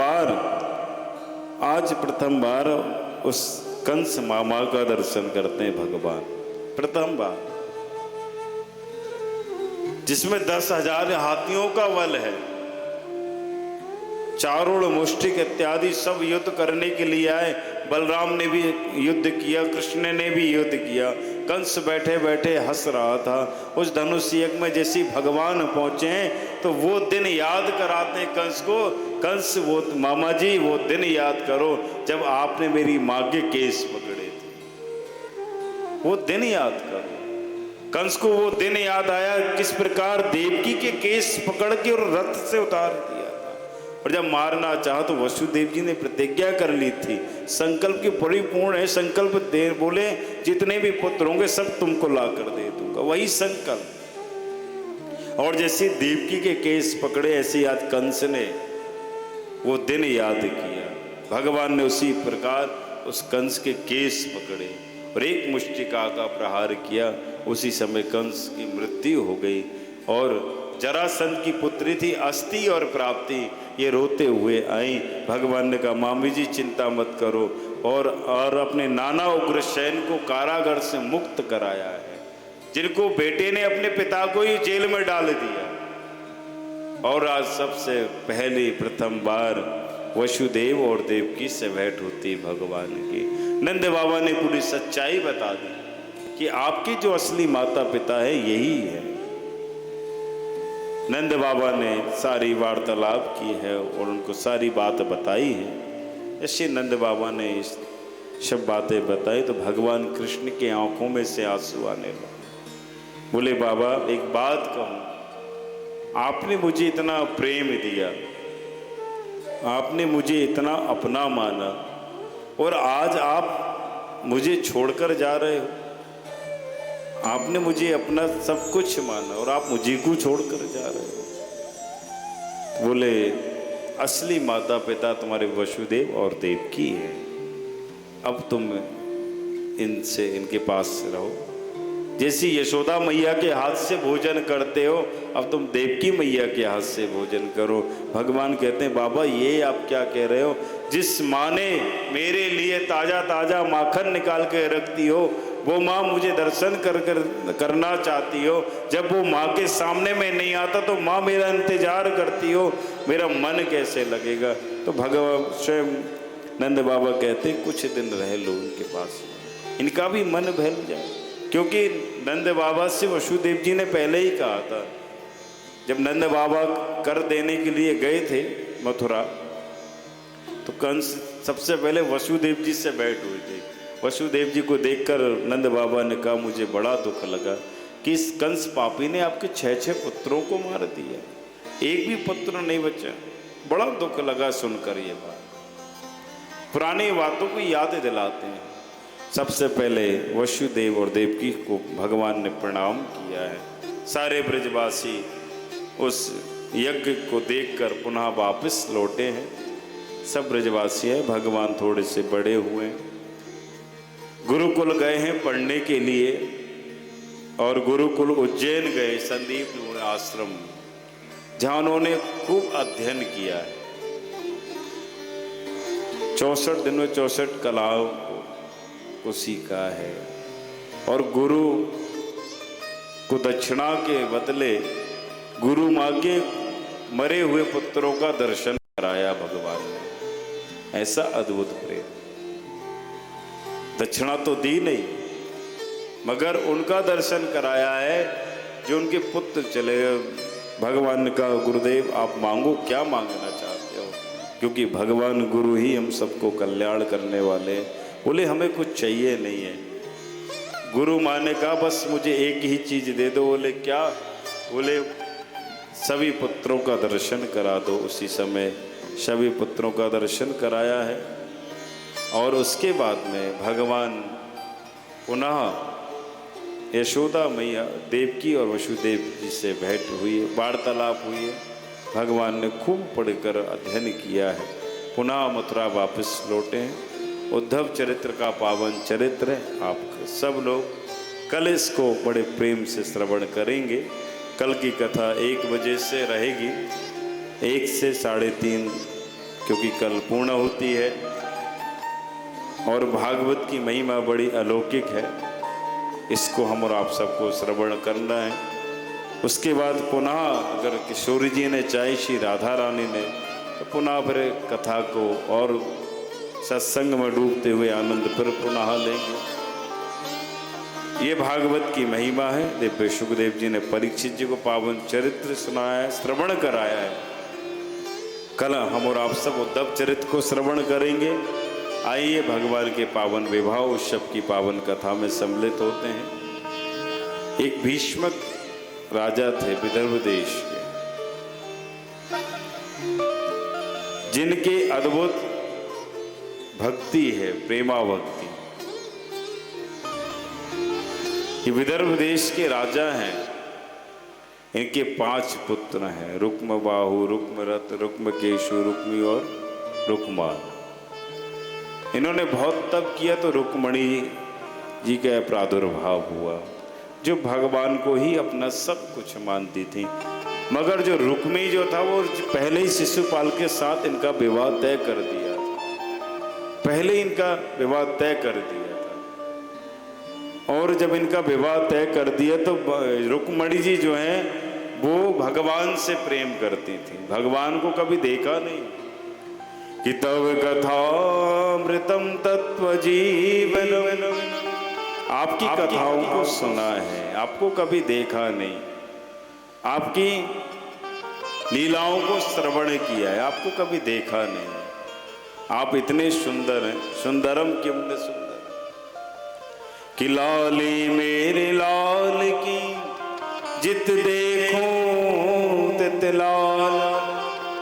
बार उस कंस मामा का दर्शन करते हैं भगवान। प्रथम बार, जिसमें 10,000 हाथियों का बल है। चारुण मुष्टिक इत्यादि सब युद्ध करने के लिए आए। बलराम ने भी युद्ध किया, कृष्ण ने भी युद्ध किया। कंस बैठे बैठे हंस रहा था। उस धनुष यज्ञ में जैसे भगवान पहुंचे हैं तो वो दिन याद कराते हैं कंस को। कंस, वो मामा जी वो दिन याद करो जब आपने मेरी माँ के केस पकड़े थे, वो दिन याद करो। कंस को वो दिन याद आया किस प्रकार देवकी के केस पकड़ के और रथ से उतार दिया था। और जब मारना चाहा तो वसुदेव जी ने प्रतिज्ञा कर ली थी, संकल्प की परिपूर्ण है, संकल्प दे, बोले जितने भी पुत्र होंगे सब तुमको ला कर दे दूंगा, वही संकल्प। और जैसे देवकी के केस पकड़े, ऐसे आज कंस ने वो दिन याद किया। भगवान ने उसी प्रकार उस कंस के केस पकड़े और एक मुष्टिका का प्रहार किया। उसी समय कंस की मृत्यु हो गई। और जरासंध की पुत्री थी अस्ति और प्राप्ति, ये रोते हुए आई। भगवान ने कहा, मामी जी चिंता मत करो, और अपने नाना उग्रसेन को कारागार से मुक्त कराया है, जिनको बेटे ने अपने पिता को ही जेल में डाल दिया। और आज सबसे पहली प्रथम बार वसुदेव और देवकी से भेंट होती भगवान की। नंद बाबा ने पूरी सच्चाई बता दी कि आपकी जो असली माता पिता है यही है। नंद बाबा ने सारी वार्तालाप की है और उनको सारी बात बताई है। ऐसे नंद बाबा ने इस सब बातें बताई तो भगवान कृष्ण के आंखों में से आंसू आने लगे। बोले, बाबा एक बात कहूं, आपने मुझे इतना प्रेम दिया, आपने मुझे इतना अपना माना, और आज आप मुझे छोड़कर जा रहे हो। आपने मुझे अपना सब कुछ माना और आप मुझे को छोड़कर जा रहे हो। बोले, असली माता पिता तुम्हारे वसुदेव और देवकी है। अब तुम इनसे, इनके पास रहो। जैसी यशोदा मैया के हाथ से भोजन करते हो, अब तुम देवकी मैया के हाथ से भोजन करो। भगवान कहते हैं, बाबा ये आप क्या कह रहे हो? जिस माँ ने मेरे लिए ताज़ा ताज़ा माखन निकाल के रखती हो, वो माँ मुझे दर्शन करना चाहती हो। जब वो माँ के सामने मैं नहीं आता तो माँ मेरा इंतजार करती हो, मेरा मन कैसे लगेगा? तो भगवान स्वयं नंद बाबा कहते, कुछ दिन रह लो उनके पास, इनका भी मन बहल जाए। क्योंकि नंद बाबा से वसुदेव जी ने पहले ही कहा था, जब नंद बाबा कर देने के लिए गए थे मथुरा, तो कंस सबसे पहले वसुदेव जी से भेंट हुई थी। वसुदेव जी को देखकर नंद बाबा ने कहा, मुझे बड़ा दुख लगा कि इस कंस पापी ने आपके 6 पुत्रों को मार दिया, एक भी पुत्र नहीं बचा। बड़ा दुख लगा सुनकर ये बात। पुरानी बातों को याद दिलाते हैं। सबसे पहले वसुदेव और देवकी को भगवान ने प्रणाम किया है। सारे ब्रजवासी उस यज्ञ को देखकर पुनः वापस लौटे हैं। सब ब्रजवासी है, भगवान थोड़े से बड़े हुए, गुरुकुल गए हैं पढ़ने के लिए, और गुरुकुल उज्जैन गए संदीप आश्रम, जहां उन्होंने खूब अध्ययन किया है। 64 दिन में 64 कलाओं को सीखा है, और गुरु को दक्षिणा के बदले गुरु माँ के मरे हुए पुत्रों का दर्शन कराया भगवान ने। ऐसा अद्भुत प्रेम। दक्षिणा तो दी नहीं, मगर उनका दर्शन कराया है जो उनके पुत्र चले गए। भगवान ने कहा, गुरुदेव आप मांगो, क्या मांगना चाहते हो, क्योंकि भगवान गुरु ही हम सबको कल्याण करने वाले। बोले हमें कुछ चाहिए नहीं है। गुरु माँ ने कहा बस मुझे एक ही चीज दे दो। बोले क्या? बोले सभी पुत्रों का दर्शन करा दो। उसी समय सभी पुत्रों का दर्शन कराया है, और उसके बाद में भगवान पुनः यशोदा मैया, देवकी और वसुदेव जी से भेंट हुई, वार्तालाप हुई है। भगवान ने खूब पढ़कर अध्ययन किया है। पुनः मथुरा वापस लौटे हैं। उद्धव चरित्र का पावन चरित्र है। आप सब लोग कल इसको बड़े प्रेम से श्रवण करेंगे। कल की कथा 1 बजे से रहेगी, 1 से 3:30, क्योंकि कल पूर्ण होती है। और भागवत की महिमा बड़ी अलौकिक है, इसको हम और आप सबको श्रवण करना है। उसके बाद पुनः अगर किशोरी जी ने चाहे, श्री राधा रानी ने, तो पुनः फिर कथा को और सत्संग में डूबते हुए आनंद फिर पुनः लेंगे। ये भागवत की महिमा है। दिव्य सुखदेव जी ने परीक्षित जी को पावन चरित्र सुनाया है, श्रवण कराया है। कल हम और आप सब उद्धव चरित्र को श्रवण करेंगे। आइए भगवान के पावन विवाह उत्सव की पावन कथा में सम्मिलित होते हैं। एक भीष्मक राजा थे विदर्भ देश के, जिनके अद्भुत भक्ति है, प्रेमा भक्ति। ये विदर्भ देश के राजा हैं। इनके 5 पुत्र हैं, रुक्मबाहु, रुक्मरथ, रुक्मकेशु, रुक्मी और रुक्माल। इन्होंने बहुत तप किया तो रुक्मणी जी का प्रादुर्भाव हुआ, जो भगवान को ही अपना सब कुछ मानती थी। मगर जो रुक्मी जो था वो पहले ही शिशुपाल के साथ इनका विवाह तय कर दिया था। पहले इनका विवाह तय कर दिया था, और जब इनका विवाह तय कर दिया तो रुक्मणी जी जो हैं वो भगवान से प्रेम करती थी। भगवान को कभी देखा नहीं। कि तव कथामृतम तत्व जीवन, आपकी कथाओं को सुना है, आपको कभी देखा नहीं। आपकी लीलाओं को श्रवण किया है, आपको कभी देखा नहीं। आप इतने सुंदर हैं, सुंदरम किम न सुंदर। कि लाली मेरे लाल की जित देखूं तित लाल,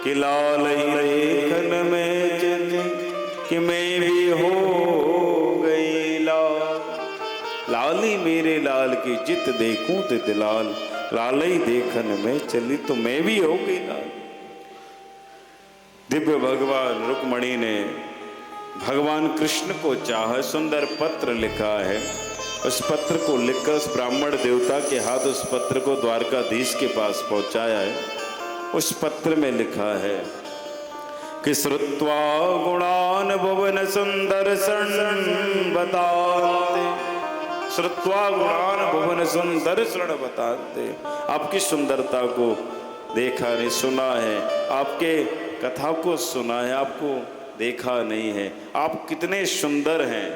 कि लाल लेखन में जित कि मैं भी हो गई लाल। लाली मेरे लाल की जित देखूं तित लाल, लाल ही देखन में चली तो मैं भी हो गई लाल। दिव्य भगवान रुक्मणी ने भगवान कृष्ण को चाहा, सुंदर पत्र लिखा है। उस पत्र को लिखकर उस ब्राह्मण देवता के हाथ उस पत्र को द्वारकाधीश के पास पहुंचाया है। उस पत्र में लिखा है कि श्रुत्वा गुणान भुवन सुंदर सन बताते, श्रुत्वा गुणान भुवन सुंदर सन बताते। आपकी सुंदरता को देखा नहीं, सुना है, आपके कथा को सुना है, आपको देखा नहीं है। आप कितने सुंदर हैं,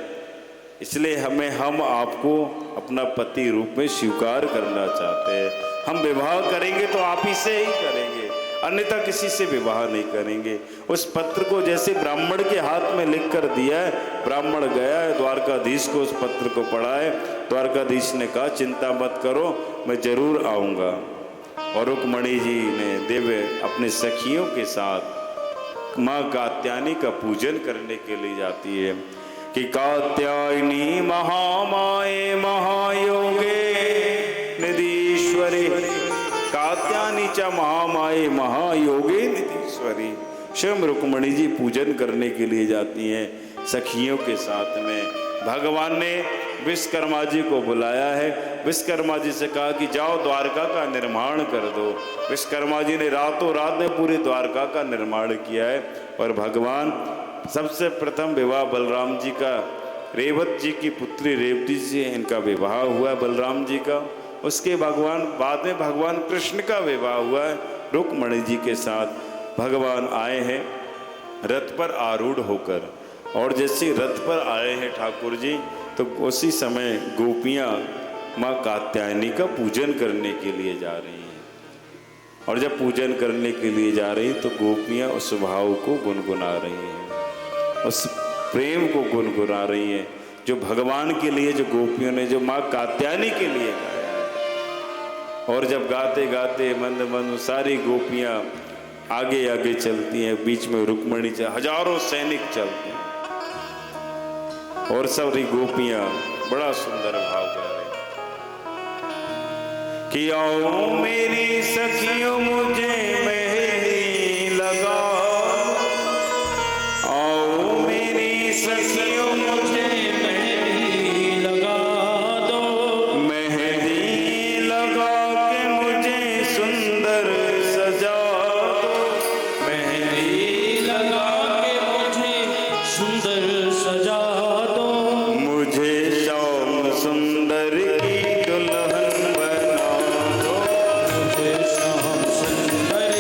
इसलिए हम आपको अपना पति रूप में स्वीकार करना चाहते हैं। हम विवाह करेंगे तो आप ही से ही करेंगे, अन्यथा किसी से विवाह नहीं करेंगे। उस पत्र को जैसे ब्राह्मण के हाथ में लिख कर दिया है, ब्राह्मण गया है द्वारकाधीश को, उस पत्र को पढ़ा है। द्वारकाधीश ने कहा चिंता मत करो, मैं जरूर आऊँगा। और रुक्मणी जी ने दिव्य अपने सखियों के साथ माँ कात्यायनी का पूजन करने के लिए जाती है कि कात्यायनी महामाये महायोगे निधीश्वरी, कात्यायनी च महामाये महायोगे निधीश्वरी। स्वयं रुक्मणी जी पूजन करने के लिए जाती हैं सखियों के साथ में। भगवान ने विश्वकर्मा जी को बुलाया है, विश्वकर्मा जी से कहा कि जाओ द्वारका का निर्माण कर दो। विश्वकर्मा जी ने रातों रात में पूरी द्वारका का निर्माण किया है। और भगवान सबसे प्रथम विवाह बलराम जी का रेवत जी की पुत्री रेवती से इनका विवाह हुआ है बलराम जी का। उसके बाद में भगवान कृष्ण का विवाह हुआ है रुक्मणी जी के साथ। भगवान आए हैं रथ पर आरूढ़ होकर, और जैसे रथ पर आए हैं ठाकुर जी तो उसी समय गोपियाँ माँ कात्यायनी का पूजन करने के लिए जा रही हैं। और जब पूजन करने के लिए जा रही तो गोपियाँ उस भाव को गुनगुना रही हैं, उस प्रेम को गुनगुना रही हैं जो भगवान के लिए, जो गोपियों ने जो माँ कात्यायनी के लिए गाया है। और जब गाते गाते मंद मंद सारी गोपियाँ आगे आगे चलती हैं, बीच में रुक्मणी हजारों सैनिक चलते हैं और सारी गोपियाँ बड़ा सुंदर भाव गा रही कि आओ मेरी सखियों मुझे मेहंदी लगा, आओ मेरी सखियों मुझे मेहंदी लगा दो, मेहंदी लगा के मुझे सुंदर सजा दो, मेहंदी लगा के मुझे सुंदर सजा दो, मुझे श्याम सुंदर की दुल्हन बना दो, मुझे श्याम सुंदर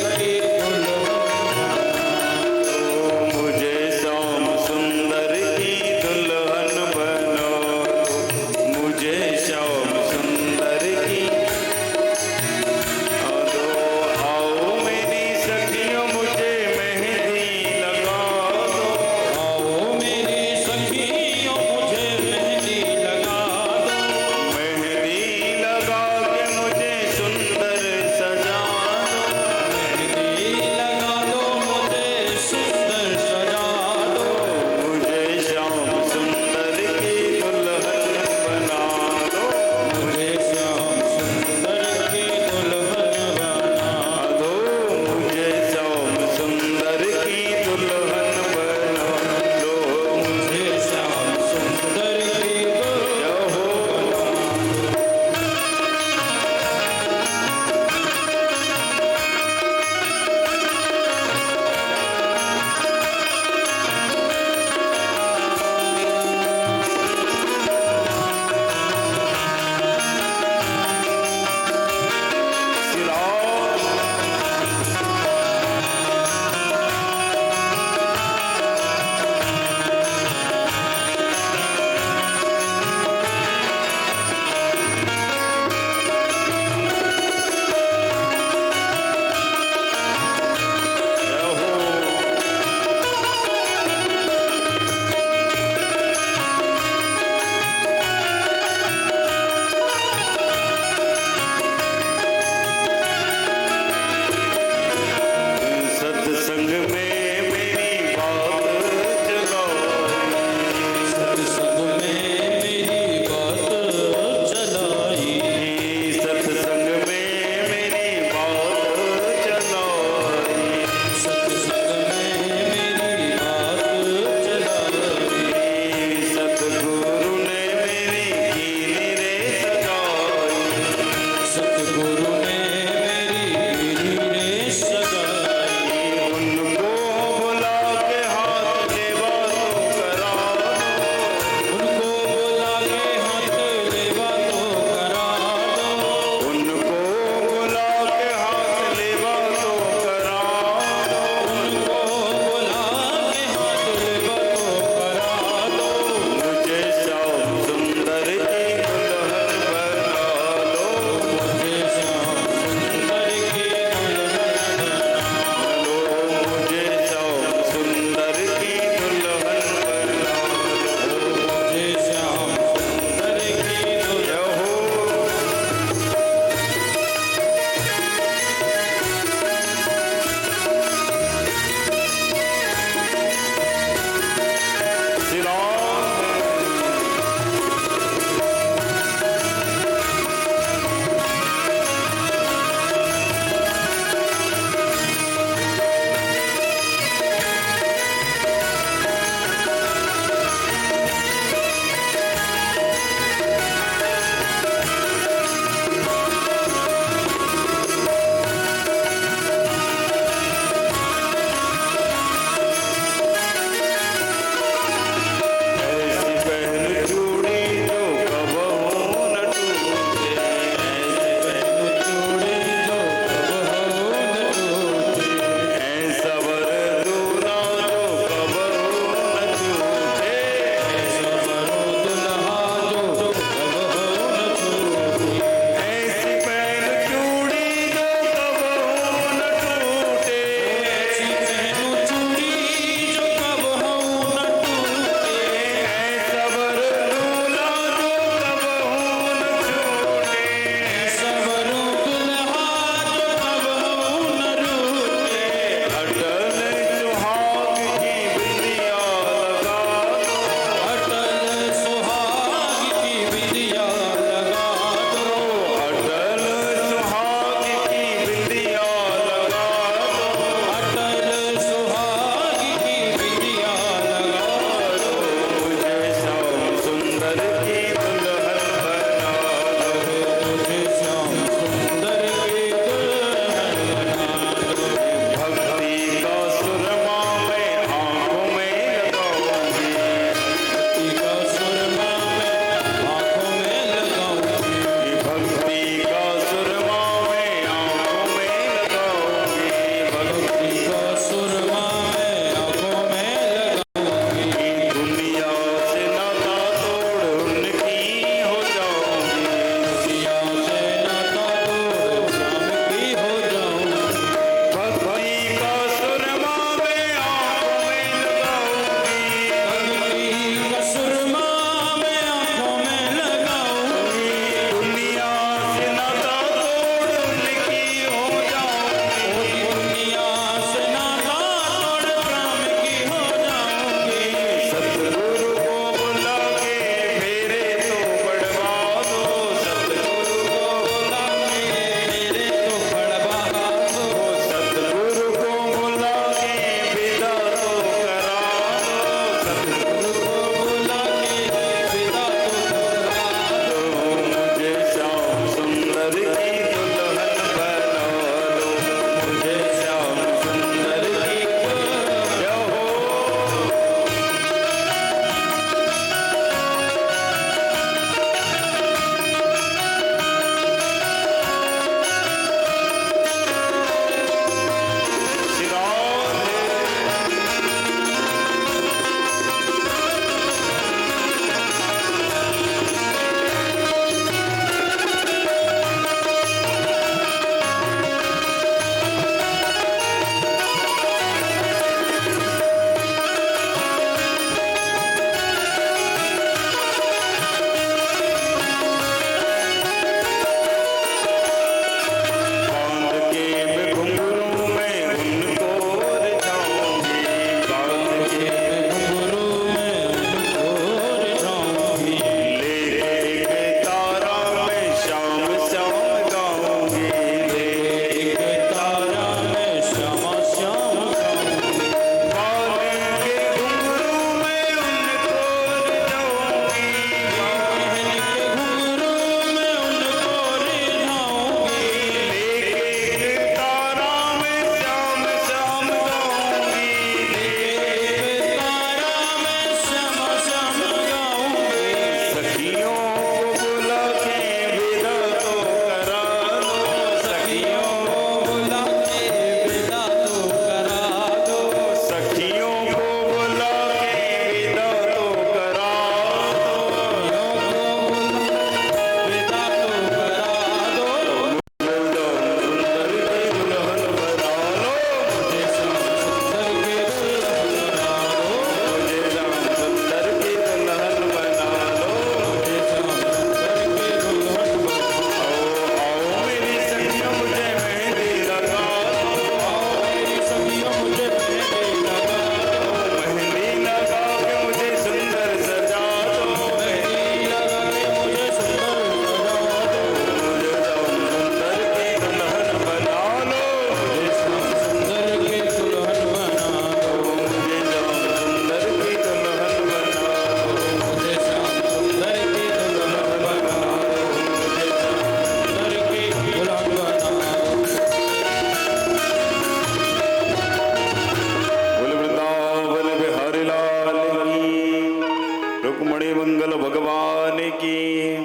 की,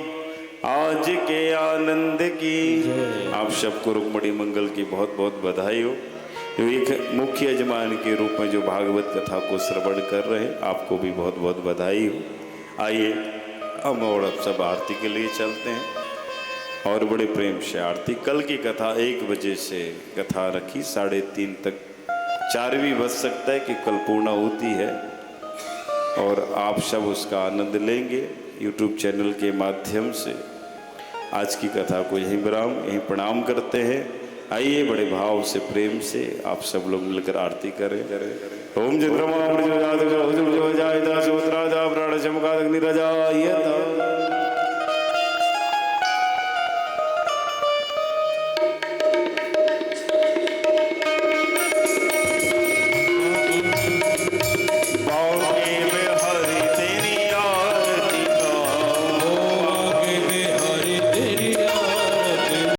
आज के आनंद की। आप सबको रुक्मणी मंगल की बहुत बहुत बधाई हो। जो एक मुख्य यजमान के रूप में जो भागवत कथा को श्रवण कर रहे हैं, आपको भी बहुत बहुत बधाई हो। आइए हम और अब सब आरती के लिए चलते हैं और बड़े प्रेम से आरती। कल की कथा 1 बजे से कथा रखी, 3:30 तक, 4 भी बज सकता है कि कल पूर्ण होती है और आप सब उसका आनंद लेंगे YouTube चैनल के माध्यम से। आज की कथा को यहीं विराम, यहीं प्रणाम करते हैं। आइए बड़े भाव से प्रेम से आप सब लोग मिलकर आरती करें। ओम चंद्रमा